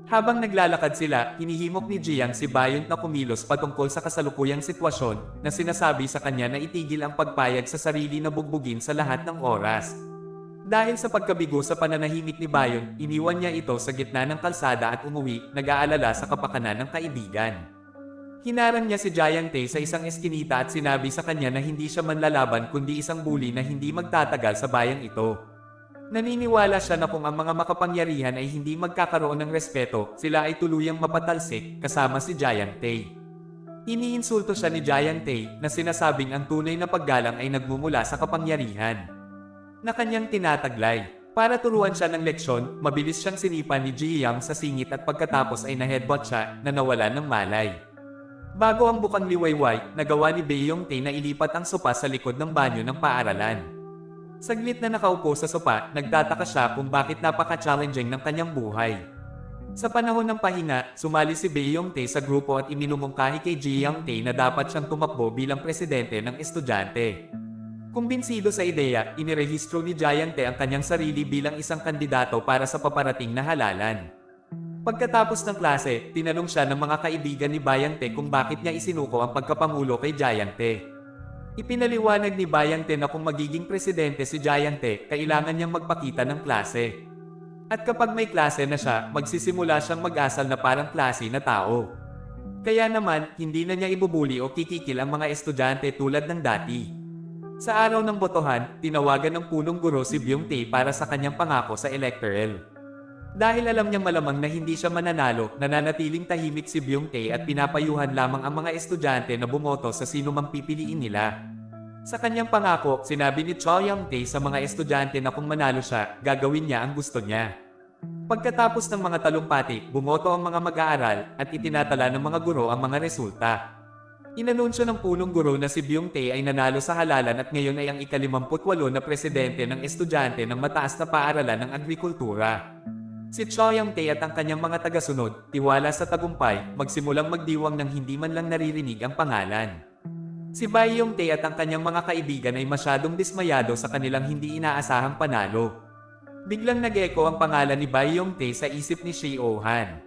Habang naglalakad sila, hinihimok ni Jiang si Bayont na kumilos patungkol sa kasalukuyang sitwasyon na sinasabi sa kanya na itigil ang pagpayag sa sarili na bugbugin sa lahat ng oras. Dahil sa pagkabigo sa pananahimik ni Bayont, iniwan niya ito sa gitna ng kalsada at umuwi, nag-aalala sa kapakanan ng kaibigan. Hinarang niya si Jiang Tae sa isang eskinita at sinabi sa kanya na hindi siya manlalaban kundi isang bully na hindi magtatagal sa bayang ito. Naniniwala siya na kung ang mga makapangyarihan ay hindi magkakaroon ng respeto, sila ay tuluyang mapatalsik, kasama si Jiang Tae. Iniinsulto siya ni Jiang Tae na sinasabing ang tunay na paggalang ay nagmumula sa kapangyarihan na kanyang tinataglay. Para turuan siya ng leksyon, mabilis siyang sinipan ni Jiang sa singit at pagkatapos ay na-headbutt siya na nawalan ng malay. Bago ang bukang liwayway, nagawa ni Bayong Tae na ilipat ang sopa sa likod ng banyo ng paaralan. Saglit na nakaupo sa sopa, nagtataka siya kung bakit napaka-challenging ng kanyang buhay. Sa panahon ng pahinga, sumali si Bayong Tae sa grupo at iminumungkahi kay Jiang Tae na dapat siyang tumakbo bilang presidente ng estudyante. Kumbinsido sa ideya, inirehistro ni Jiang Tae ang kanyang sarili bilang isang kandidato para sa paparating na halalan. Pagkatapos ng klase, tinanong siya ng mga kaibigan ni Bayang Tae kung bakit niya isinuko ang pagkapangulo kay Jiang Tae. Ipinaliwanag ni Bayang Tae na kung magiging presidente si Jiang Tae, kailangan niyang magpakita ng klase. At kapag may klase na siya, magsisimula siyang mag-asal na parang klase na tao. Kaya naman, hindi na niya ibubuli o kikikil ang mga estudyante tulad ng dati. Sa araw ng botohan, tinawagan ng punong guro si Byung Tae para sa kanyang pangako sa electoral. Dahil alam niyang malamang na hindi siya mananalo, nananatiling tahimik si Byung Tae at pinapayuhan lamang ang mga estudyante na bumoto sa sino mang pipiliin nila. Sa kanyang pangako, sinabi ni Cho Young Tae sa mga estudyante na kung manalo siya, gagawin niya ang gusto niya. Pagkatapos ng mga talumpati, bumoto ang mga mag-aaral at itinatala ng mga guro ang mga resulta. Inanunsyo ng punong guro na si Byung Tae ay nanalo sa halalan at ngayon ay ang ika-58 na presidente ng estudyante ng mataas na paaralan ng agrikultura. Si Cho Young Tae at ang kanyang mga tagasunod, tiwala sa tagumpay, magsimulang magdiwang ng hindi man lang naririnig ang pangalan. Si Bai Yong Tae at ang kanyang mga kaibigan ay masyadong dismayado sa kanilang hindi inaasahang panalo. Biglang nag-echo ang pangalan ni Bai Yong Tae sa isip ni Shea Oh-han.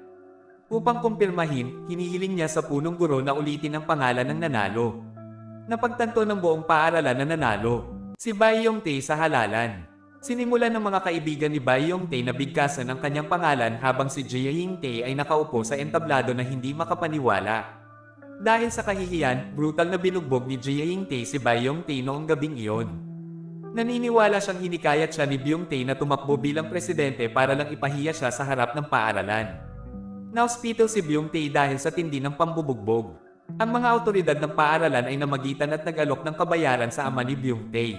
Upang kumpirmahin, hinihiling niya sa punong guro na ulitin ang pangalan ng nanalo. Napagtanto ng buong paaralan na nanalo si Bai Yong Tae sa halalan. Sinimulan ng mga kaibigan ni Bai Yong Tae na bigkasan ang kanyang pangalan habang si Jiang Tae ay nakaupo sa entablado na hindi makapaniwala. Dahil sa kahihiyan, brutal na binugbog ni Jiang Tae si Bai Yong Tae noong gabing iyon. Naniniwala siyang hinikayat siya ni Byung Tae na tumakbo bilang presidente para lang ipahiya siya sa harap ng paaralan. Nauspito si Byung Tae dahil sa tindi ng pambubugbog. Ang mga awtoridad ng paaralan ay namagitan at nag-alok ng kabayaran sa ama ni Byung Tae.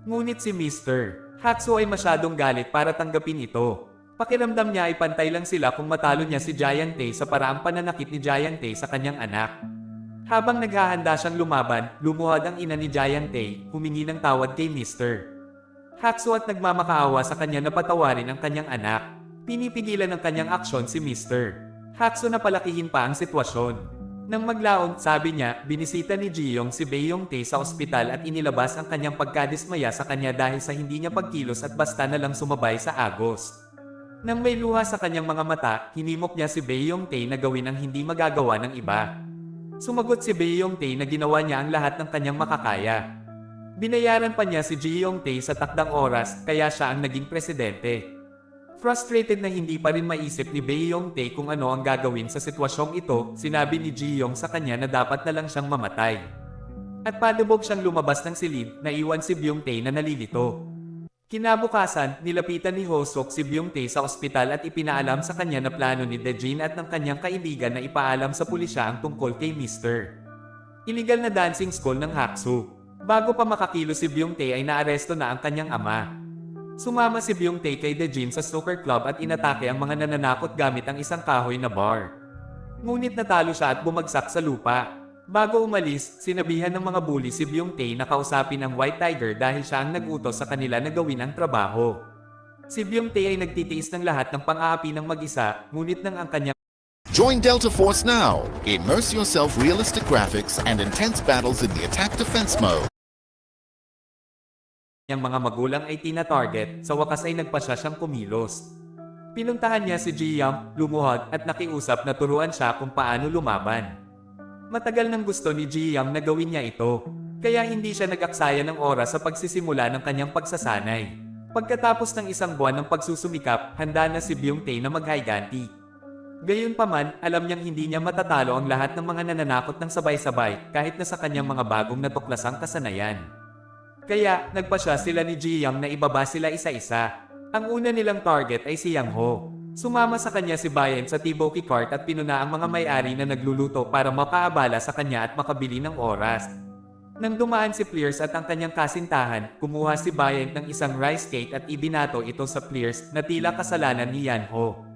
Ngunit si Mr. Hatsu ay masyadong galit para tanggapin ito. Pakiramdam niya ay pantay lang sila kung matalo niya si Jiang Tae sa paraang pananakit ni Jiang Tae sa kanyang anak. Habang naghahanda siyang lumaban, lumuhad ang ina ni Jiang Tae, humingi ng tawad kay Mr. Hatsu at nagmamakaawa sa kanya na patawarin ang kanyang anak. Pinipigilan ng kanyang aksyon si Mr. Hatsu na palakihin pa ang sitwasyon. Nang maglaon, sabi niya, binisita ni Jiyong si Bayong Tae sa ospital at inilabas ang kanyang pagkadismaya sa kanya dahil sa hindi niya pagkilos at basta na lang sumabay sa agos. Nang may luha sa kanyang mga mata, hinimok niya si Bayong Tae na gawin ang hindi magagawa ng iba. Sumagot si Bayong Tae na ginawa niya ang lahat ng kanyang makakaya. Binayaran pa niya si Jiyong Tae sa takdang oras, kaya siya ang naging presidente. Frustrated na hindi pa rin maisip ni Bayong Tae kung ano ang gagawin sa sitwasyong ito, sinabi ni Jiyong sa kanya na dapat na lang siyang mamatay. At padubog siyang lumabas ng silid, naiwan si Byung Tae na nalilito. Kinabukasan, nilapitan ni Hosok si Byung Tae sa ospital at ipinaalam sa kanya na plano ni Dejin at ng kanyang kaibigan na ipaalam sa pulisya ang tungkol kay Mr. Illegal na dancing school ng Haksu. Bago pa makakilo si Byung Tae ay naaresto na ang kanyang ama. Sumama si Byung Tae kay Dejin sa snooker club at inatake ang mga nananakot gamit ang isang kahoy na bar. Ngunit natalo siya at bumagsak sa lupa. Bago umalis, sinabihan ng mga bully si Byung Tae na kausapin ang White Tiger dahil siya ang nag-utos sa kanila na gawin ang trabaho. Si Byung Tae ay nagtitiis ng lahat ng pang-aapi ng mag-isa, ngunit nang ang kanyang Join Delta Force now. Immerse yourself realistic graphics and intense battles in the attack defense mode. mga magulang ay tina-target, sa wakas ay nagpasya siyang kumilos. Pinuntahan niya si Ji-young, lumuhod at nakiusap na turuan siya kung paano lumaban. Matagal nang gusto ni Ji-young na gawin niya ito, kaya hindi siya nag-aksaya ng oras sa pagsisimula ng kanyang pagsasanay. Pagkatapos ng isang buwan ng pagsusumikap, handa na si Byung-tae na mag-higanti. Gayunpaman, alam niyang hindi niya matatalo ang lahat ng mga nananakot ng sabay-sabay kahit na sa kanyang mga bagong natuklasang kasanayan. Kaya, nagpasya sila ni Ji-young na ibaba sila isa-isa. Ang una nilang target ay si Yang Ho. Sumama sa kanya si Bayan sa Tiboki Cart at pinuna ang mga may-ari na nagluluto para makaabala sa kanya at makabili ng oras. Nang dumaan si Pleers at ang kanyang kasintahan, kumuha si Bayan ng isang rice cake at ibinato ito sa Pleers na tila kasalanan ni Yan Ho.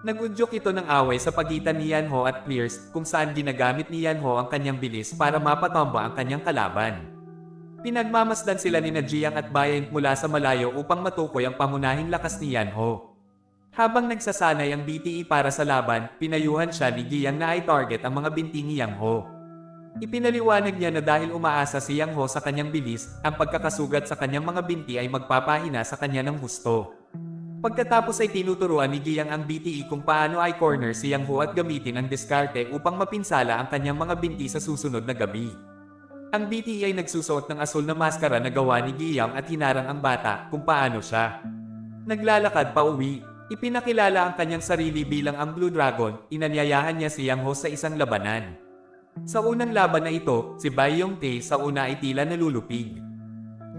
Nagudyok ito ng away sa pagitan ni Yan Ho at Pleers kung saan ginagamit ni Yan Ho ang kanyang bilis para mapatomba ang kanyang kalaban. Pinagmamasdan sila ni Ji-young at Bayan mula sa malayo upang matukoy ang pangunahing lakas ni Yan Ho. Habang nagsasanay ang BTE para sa laban, pinayuhan siya ni Ji-young na i-target ang mga binti ni Yang Ho. Ipinaliwanag niya na dahil umaasa si Yang Ho sa kanyang bilis, ang pagkakasugat sa kanyang mga binti ay magpapahina sa kanya ng husto. Pagkatapos ay tinuturuan ni Ji-young ang BTE kung paano i-corner si Yang Ho at gamitin ang diskarte upang mapinsala ang kanyang mga binti sa susunod na gabi. Ang BTE ay nagsusuot ng asul na maskara na gawa ni Ji-young at hinarang ang bata kung paano siya naglalakad pa uwi. Ipinakilala ang kanyang sarili bilang ang Blue Dragon, inanyayahan niya si Yang Ho sa isang labanan. Sa unang laban na ito, si Bai Yong-tae sa una ay tila nalulupig.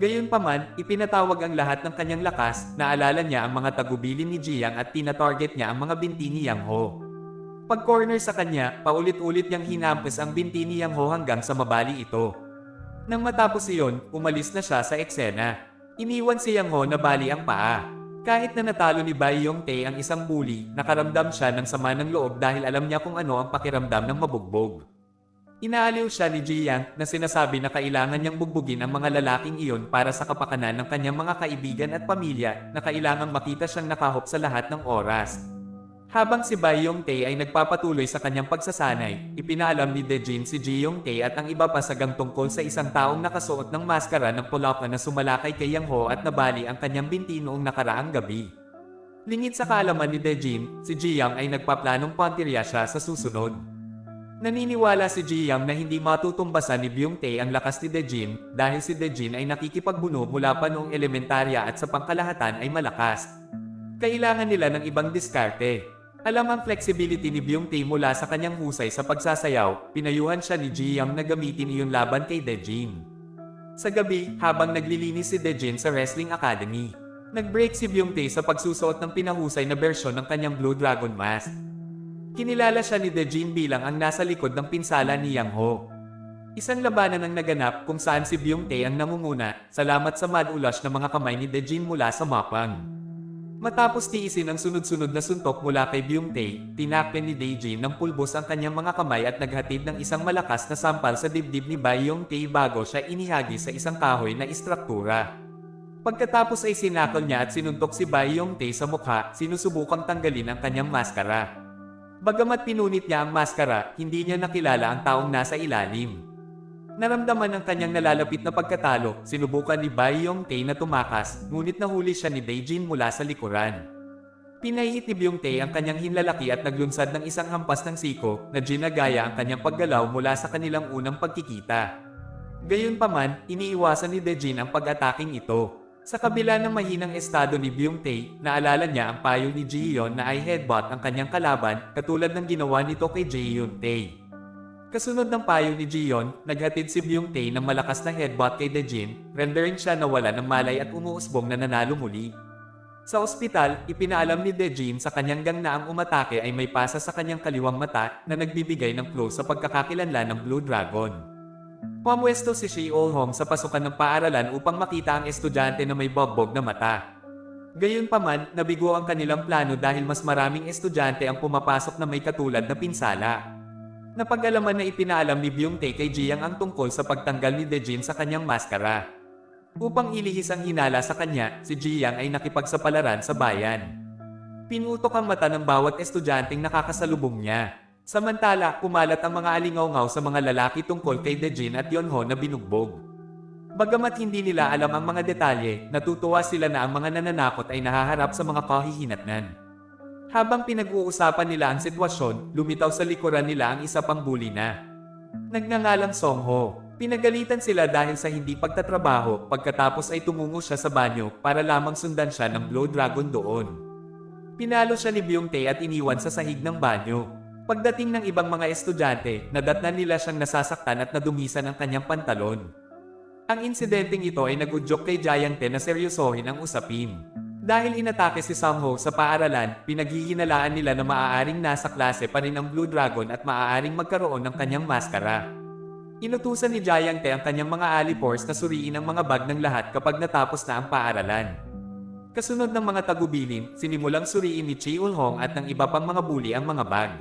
Gayunpaman, ipinatawag ang lahat ng kanyang lakas, naalala niya ang mga tagubilin ni Ji-young at tina-target niya ang mga binti ni Yang Ho. Pag-corner sa kanya, paulit-ulit niyang hinampas ang binti ni Yang Ho hanggang sa mabali ito. Nang matapos iyon, umalis na siya sa eksena. Iniwan si Yang Ho na bali ang paa. Kahit na natalo ni Bai Yong-tae ang isang bully, nakaramdam siya ng sama ng loob dahil alam niya kung ano ang pakiramdam ng mabugbog. Inaaliw siya ni Ji-young na sinasabi na kailangan niyang bugbugin ang mga lalaking iyon para sa kapakanan ng kanyang mga kaibigan at pamilya na kailangang makita siyang nakahop sa lahat ng oras. Habang si Bai Yong-tae ay nagpapatuloy sa kanyang pagsasanay, ipinaalam ni Dejin si Ji Yong-tae at ang iba pa sagang tungkol sa isang taong nakasuot ng maskara ng pulaka na sumalakay kay Yang Ho at nabali ang kanyang binti noong nakaraang gabi. Lingid sa kaalaman ni Dejin, si Ji-young ay nagpaplanong pantirya siya sa susunod. Naniniwala si Ji-young na hindi matutumbasan ni Byung-tae ang lakas ni Dejin dahil si Dejin ay nakikipagbuno mula pa noong elementarya at sa pangkalahatan ay malakas. Kailangan nila ng ibang diskarte. Alam ang flexibility ni Byung-tae mula sa kanyang husay sa pagsasayaw, pinayuhan siya ni Ji-young na gamitin iyon laban kay Dejin. Sa gabi, habang naglilinis si Dejin sa Wrestling Academy, nag-break si Byung-tae sa pagsusuot ng pinahusay na bersyon ng kanyang Blue Dragon Mask. Kinilala siya ni Dejin bilang ang nasa likod ng pinsala ni Yang Ho. Isang labanan ang naganap kung saan si Byung-tae ang namumuna, salamat sa mad-ulash na mga kamay ni Dejin mula sa mapang. Matapos tiisin ang sunod-sunod na suntok mula kay Byung-tae, tinakpan ni Dejin ng pulbos ang kanyang mga kamay at naghatid ng isang malakas na sampal sa dibdib ni Bai Yong-tae bago siya inihagi sa isang kahoy na istruktura. Pagkatapos ay sinakal niya at sinuntok si Bai Yong-tae sa mukha, sinusubukang tanggalin ang kanyang maskara. Bagamat pinunit niya ang maskara, hindi niya nakilala ang taong nasa ilalim. Naramdaman ng kanyang nalalapit na pagkatalo, sinubukan ni Bai Yong-tae na tumakas, ngunit nahuli siya ni Dejin mula sa likuran. Pinahihit ni Byung-tae ang kanyang hinlalaki at naglunsad ng isang hampas ng siko na ginagaya ang kanyang paggalaw mula sa kanilang unang pagkikita. Gayunpaman, iniiwasan ni Dejin ang pag-ataking ito. Sa kabila ng mahinang estado ni Byung-tae, naalala niya ang payo ni Ji-yeon na i-headbutt ang kanyang kalaban katulad ng ginawa nito kay Ji-yeon-tae. Kasunod ng payo ni Ji-yeon, naghatid si Byung-tae ng malakas na headbutt kay Dejin, rendering siya nawala ng malay at umuusbong na nanalo muli. Sa ospital, ipinaalam ni Dejin sa kanyang gang na ang umatake ay may pasa sa kanyang kaliwang mata na nagbibigay ng clue sa pagkakakilanlan ng Blue Dragon. Pumwesto si Sheol-hong sa pasukan ng paaralan upang makita ang estudyante na may bogbog na mata. Gayunpaman, nabigo ang kanilang plano dahil mas maraming estudyante ang pumapasok na may katulad na pinsala. Napag-alaman na ipinaalam ni Byung-tae kay Ji-young ang tungkol sa pagtanggal ni Dejin sa kanyang maskara. Upang ilihis ang hinala sa kanya, si Ji-young ay nakipagsapalaran sa bayan. Pinutok ang mata ng bawat estudyanteng nakakasalubong niya. Samantala, kumalat ang mga alingaw-ngaw sa mga lalaki tungkol kay Dejin at Yeonho na binugbog. Bagamat hindi nila alam ang mga detalye, natutuwa sila na ang mga nananakot ay nahaharap sa mga kahihinatnan. Habang pinag-uusapan nila ang sitwasyon, lumitaw sa likuran nila ang isa pang bully na nagngangalang Songho. Pinagalitan sila dahil sa hindi pagtatrabaho, pagkatapos ay tumungo siya sa banyo para lamang sundan siya ng Blue Dragon doon. Pinalo siya ni Byung-tae at iniwan sa sahig ng banyo. Pagdating ng ibang mga estudyante, nadatnan nila siyang nasasaktan at nadumisan ang kanyang pantalon. Ang insidenteng ito ay nagudyok kay Jayang-tae na seryosohin ang usapin. Dahil inatake si Songho sa paaralan, pinaghihinalaan nila na maaaring nasa klase pa rin ang Blue Dragon at maaaring magkaroon ng kanyang maskara. Inutusan ni Jayang-tae ang kanyang mga alipors na suriin ang mga bag ng lahat kapag natapos na ang paaralan. Kasunod ng mga tagubilin, sinimulang suriin ni Chi Eul-hong at ng iba pang mga bully ang mga bag.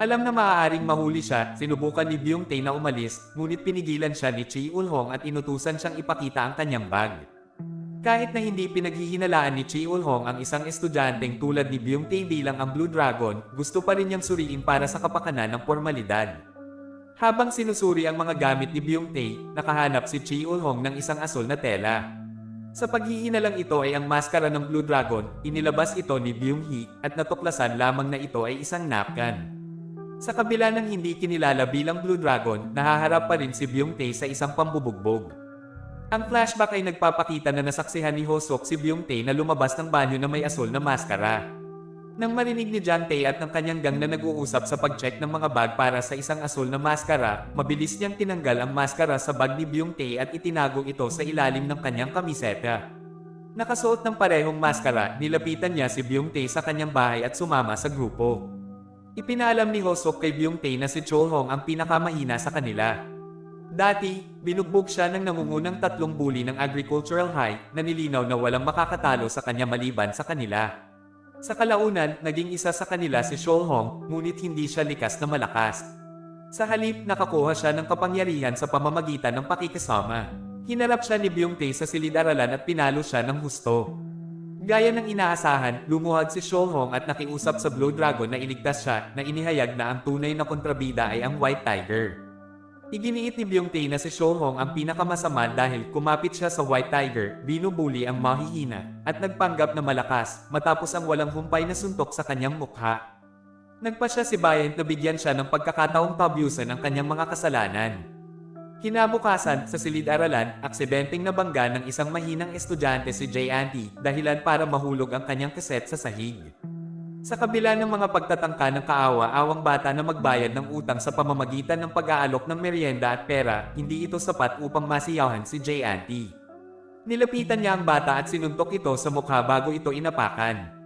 Alam na maaaring mahuli siya, sinubukan ni Byung-tae na umalis, ngunit pinigilan siya ni Chi Eul-hong at inutusan siyang ipakita ang kanyang bag. Kahit na hindi pinaghihinalaan ni Chi Eul-hong ang isang estudyanteng tulad ni Byung-tae bilang ang Blue Dragon, gusto pa rin niyang suriin para sa kapakanan ng formalidad. Habang sinusuri ang mga gamit ni Byung-tae, nakahanap si Chi Eul-hong ng isang asul na tela. Sa paghihinalang ito ay ang maskara ng Blue Dragon, inilabas ito ni Byung-hee at natuklasan lamang na ito ay isang napkin. Sa kabila ng hindi kinilala bilang Blue Dragon, nahaharap pa rin si Byung-tae sa isang pambubugbog. Ang flashback ay nagpapakita na nasaksihan ni Ho-suk si Byung-tae na lumabas ng banyo na may asul na maskara. Nang marinig ni Jang-tae at ng kanyang gang na nag-uusap sa pag-check ng mga bag para sa isang asul na maskara, mabilis niyang tinanggal ang maskara sa bag ni Byung-tae at itinago ito sa ilalim ng kanyang kamiseta. Nakasuot ng parehong maskara, nilapitan niya si Byung-tae sa kanyang bahay at sumama sa grupo. Ipinaalam ni Ho-suk kay Byung-tae na si Chol-hong ang pinakamahina sa kanila. Dati, binugbog siya ng nangungunang 3 bully ng Agricultural High na nilinaw na walang makakatalo sa kanya maliban sa kanila. Sa kalaunan, naging isa sa kanila si Chol-hong, ngunit hindi siya likas na malakas. Sa halip, nakakuha siya ng kapangyarihan sa pamamagitan ng pakikisama. Hinarap siya ni Byung-tae sa silid-aralan at pinalo siya ng husto. Gaya ng inaasahan, lumuhad si Chol-hong at nakiusap sa Blue Dragon na iligtas siya na inihayag na ang tunay na kontrabida ay ang White Tiger. Iginiit ni Byung-tae na si Chol-hong ang pinakamasama dahil kumapit siya sa White Tiger, binubuli ang mahihina, at nagpanggap na malakas matapos ang walang humpay na suntok sa kanyang mukha. Nagpa siya si Bayant na bigyan siya ng pagkakataong pabyusan ang kanyang mga kasalanan. Kinabukasan, sa silid-aralan, aksidenteng nabangga ng isang mahinang estudyante si Jae-anti dahilan para mahulog ang kanyang kaset sa sahig. Sa kabila ng mga pagtatangka ng kaawa-awang bata na magbayad ng utang sa pamamagitan ng pag-aalok ng merienda at pera, hindi ito sapat upang masiyahan si Jae-anti. Nilapitan niya ang bata at sinuntok ito sa mukha bago ito inapakan.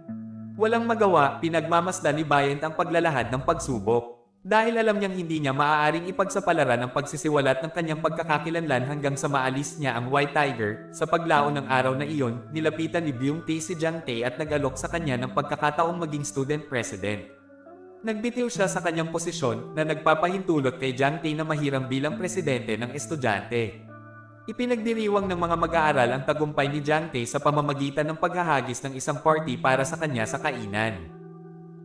Walang magawa, pinagmamasdan ni Bayant ang paglalahad ng pagsubok. Dahil alam niyang hindi niya maaaring ipagsapalaran ang pagsisiwalat ng kanyang pagkakakilanlan hanggang sa maalis niya ang White Tiger, sa paglaon ng araw na iyon, nilapitan ni Byung-tae si Jang-tae at nag-alok sa kanya ng pagkakataong maging student president. Nagbitiw siya sa kanyang posisyon na nagpapahintulot kay Jang-tae na mahirang bilang presidente ng estudyante. Ipinagdiriwang ng mga mag-aaral ang tagumpay ni Jang-tae sa pamamagitan ng paghahagis ng isang party para sa kanya sa kainan.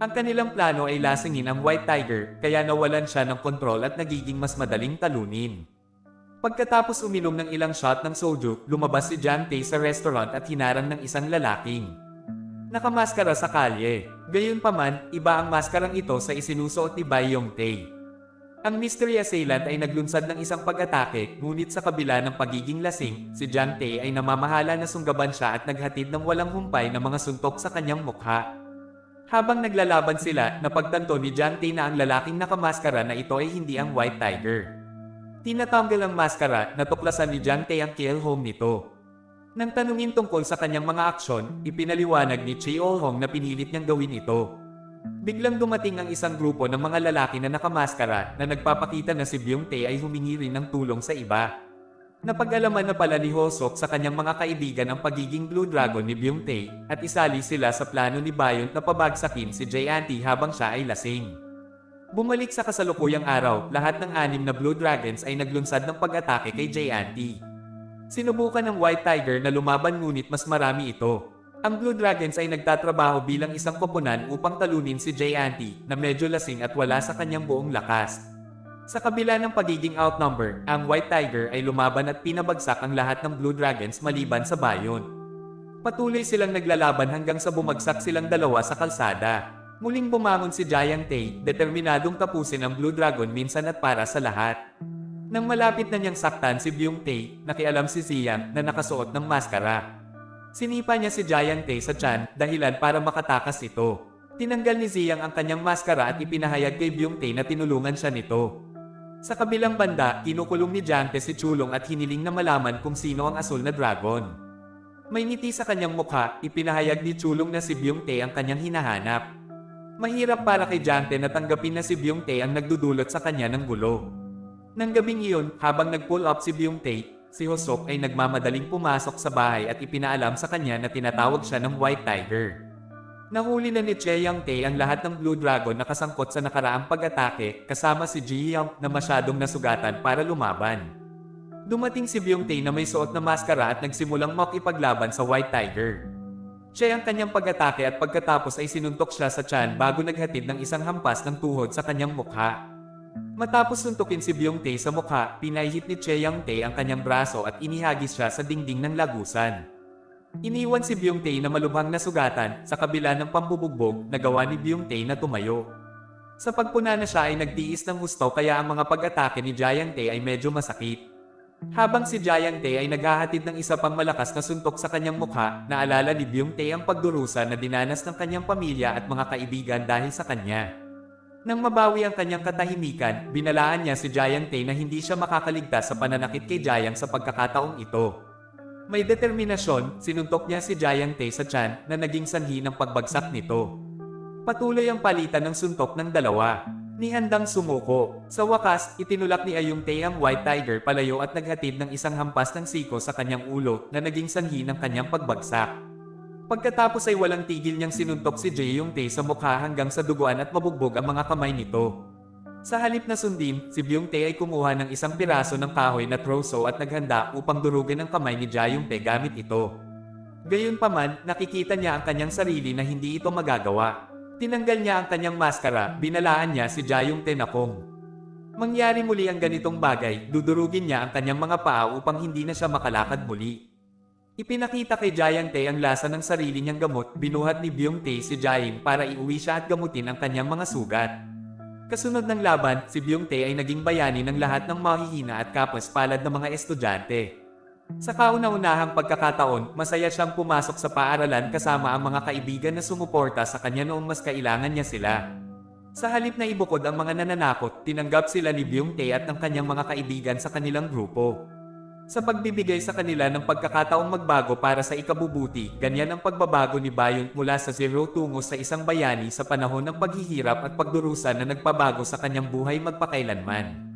Ang kanilang plano ay lasingin ang White Tiger, kaya nawalan siya ng kontrol at nagiging mas madaling talunin. Pagkatapos uminom ng ilang shot ng soju, lumabas si Jang-tae sa restaurant at hinarang ng isang lalaking nakamaskara sa kalye. Gayunpaman, iba ang maskarang ito sa isinusuot ni Bai Yong-tae. Ang mystery assailant ay naglunsad ng isang pag-atake, ngunit sa kabila ng pagiging lasing, si Jang-tae ay namamahala na sunggaban siya at naghatid ng walang humpay na mga suntok sa kanyang mukha. Habang naglalaban sila, napagtanto ni Jang-tae na ang lalaking nakamaskara na ito ay hindi ang White Tiger. Tinatanggal ang maskara, natuklasan ni Jang-tae ang kill home nito. Nang tanungin tungkol sa kanyang mga aksyon, ipinaliwanag ni Chi Eul-hong na pinilit niyang gawin ito. Biglang dumating ang isang grupo ng mga lalaki na nakamaskara na nagpapakita na si Byung-tae ay humingi rin ng tulong sa iba. Napag-alaman na pala ni Ho-suk sa kanyang mga kaibigan ang pagiging Blue Dragon ni Byung-tae at isali sila sa plano ni Bayont na pabagsakin si Jae-anti habang siya ay lasing. Bumalik sa kasalukuyang araw, lahat ng 6 na Blue Dragons ay naglunsad ng pag-atake kay Jae-anti. Sinubukan ng White Tiger na lumaban ngunit mas marami ito. Ang Blue Dragons ay nagtatrabaho bilang isang koponan upang talunin si Jae-anti na medyo lasing at wala sa kanyang buong lakas. Sa kabila ng pagiging outnumbered, ang White Tiger ay lumaban at pinabagsak ang lahat ng Blue Dragons maliban sa Bayont. Patuloy silang naglalaban hanggang sa bumagsak silang dalawa sa kalsada. Muling bumangon si Giant Tay, determinadong tapusin ang Blue Dragon minsan at para sa lahat. Nang malapit na niyang saktan si Byung Tae, nakialam si Ziyang na nakasuot ng maskara. Sinipa niya si Giant Tae sa tiyan, dahilan para makatakas ito. Tinanggal ni Ziyang ang kanyang maskara at ipinahayag kay Byung Tae na tinulungan siya nito. Sa kabilang banda, kinukulong ni Jiang Tae si Chulong at hiniling na malaman kung sino ang asul na dragon. May ngiti sa kanyang mukha, ipinahayag ni Chulong na si Byung Tae ang kanyang hinahanap. Mahirap para kay Jiang Tae na tanggapin na si Byung Tae ang nagdudulot sa kanya ng gulo. Nang gabing iyon, habang nag-pull up si Byung Tae, si Hosok ay nagmamadaling pumasok sa bahay at ipinaalam sa kanya na tinatawag siya ng White Tiger. Nahuli na ni Cheyang Tae ang lahat ng Blue Dragon na kasangkot sa nakaraang pag-atake, kasama si Ji Young na masyadong nasugatan para lumaban. Dumating si Byung Tae na may suot na maskara at nagsimulang makipaglaban sa White Tiger. Siya ang kanyang pag-atake at pagkatapos ay sinuntok siya sa tiyan bago naghatid ng isang hampas ng tuhod sa kanyang mukha. Matapos suntukin si Byung Tae sa mukha, pinahihit ni Cheyang Tae ang kanyang braso at inihagis siya sa dingding ng lagusan. Iniwan si Byung Tae na malubhang nasugatan sa kabila ng pambubugbog na gawa ni Byung Tae na tumayo. Sa pagpuna na siya ay nagtiis ng husto kaya ang mga pag-atake ni Giant Tae ay medyo masakit. Habang si Giant Tae ay naghahatid ng isa pang malakas na suntok sa kanyang mukha, naalala ni Byung Tae ang pagdurusa na dinanas ng kanyang pamilya at mga kaibigan dahil sa kanya. Nang mabawi ang kanyang katahimikan, binalaan niya si Giant Tae na hindi siya makakaligtas sa pananakit kay Jiang sa pagkakataong ito. May determinasyon, sinuntok niya si Giant Tae sa tiyan na naging sanhi ng pagbagsak nito. Patuloy ang palitan ng suntok ng dalawa. Nihandang sumuko. Sa wakas, itinulak ni Ayung Tae ang White Tiger palayo at naghatid ng isang hampas ng siko sa kanyang ulo na naging sanhi ng kanyang pagbagsak. Pagkatapos ay walang tigil niyang sinuntok si Jeyong Tae sa mukha hanggang sa duguan at mabugbog ang mga kamay nito. Sa halip na sundin, si Byung Tae ay kumuha ng isang piraso ng kahoy na troso at naghanda upang durugin ang kamay ni Jeyong Tae gamit ito. Gayunpaman, nakikita niya ang kanyang sarili na hindi ito magagawa. Tinanggal niya ang kanyang maskara, binalaan niya si Jeyong Tae na kung mangyari muli ang ganitong bagay, dudurugin niya ang kanyang mga paa upang hindi na siya makalakad muli. Ipinakita kay Giant Tae ang lasa ng sarili niyang gamot, binuhat ni Byung Tae si Jain para iuwi siya at gamutin ang kanyang mga sugat. Kasunod ng laban, si Byung Tae ay naging bayani ng lahat ng mahihina at kapwas-palad na mga estudyante. Sa kauna-unahang pagkakataon, masaya siyang pumasok sa paaralan kasama ang mga kaibigan na sumuporta sa kanya noong mas kailangan niya sila. Sa halip na ibukod ang mga nananakot, tinanggap sila ni Byung Tae at ng kanyang mga kaibigan sa kanilang grupo. Sa pagbibigay sa kanila ng pagkakataong magbago para sa ikabubuti, ganyan ang pagbabago ni Bayon mula sa zero tungo sa isang bayani sa panahon ng paghihirap at pagdurusa na nagpabago sa kanyang buhay magpakailanman.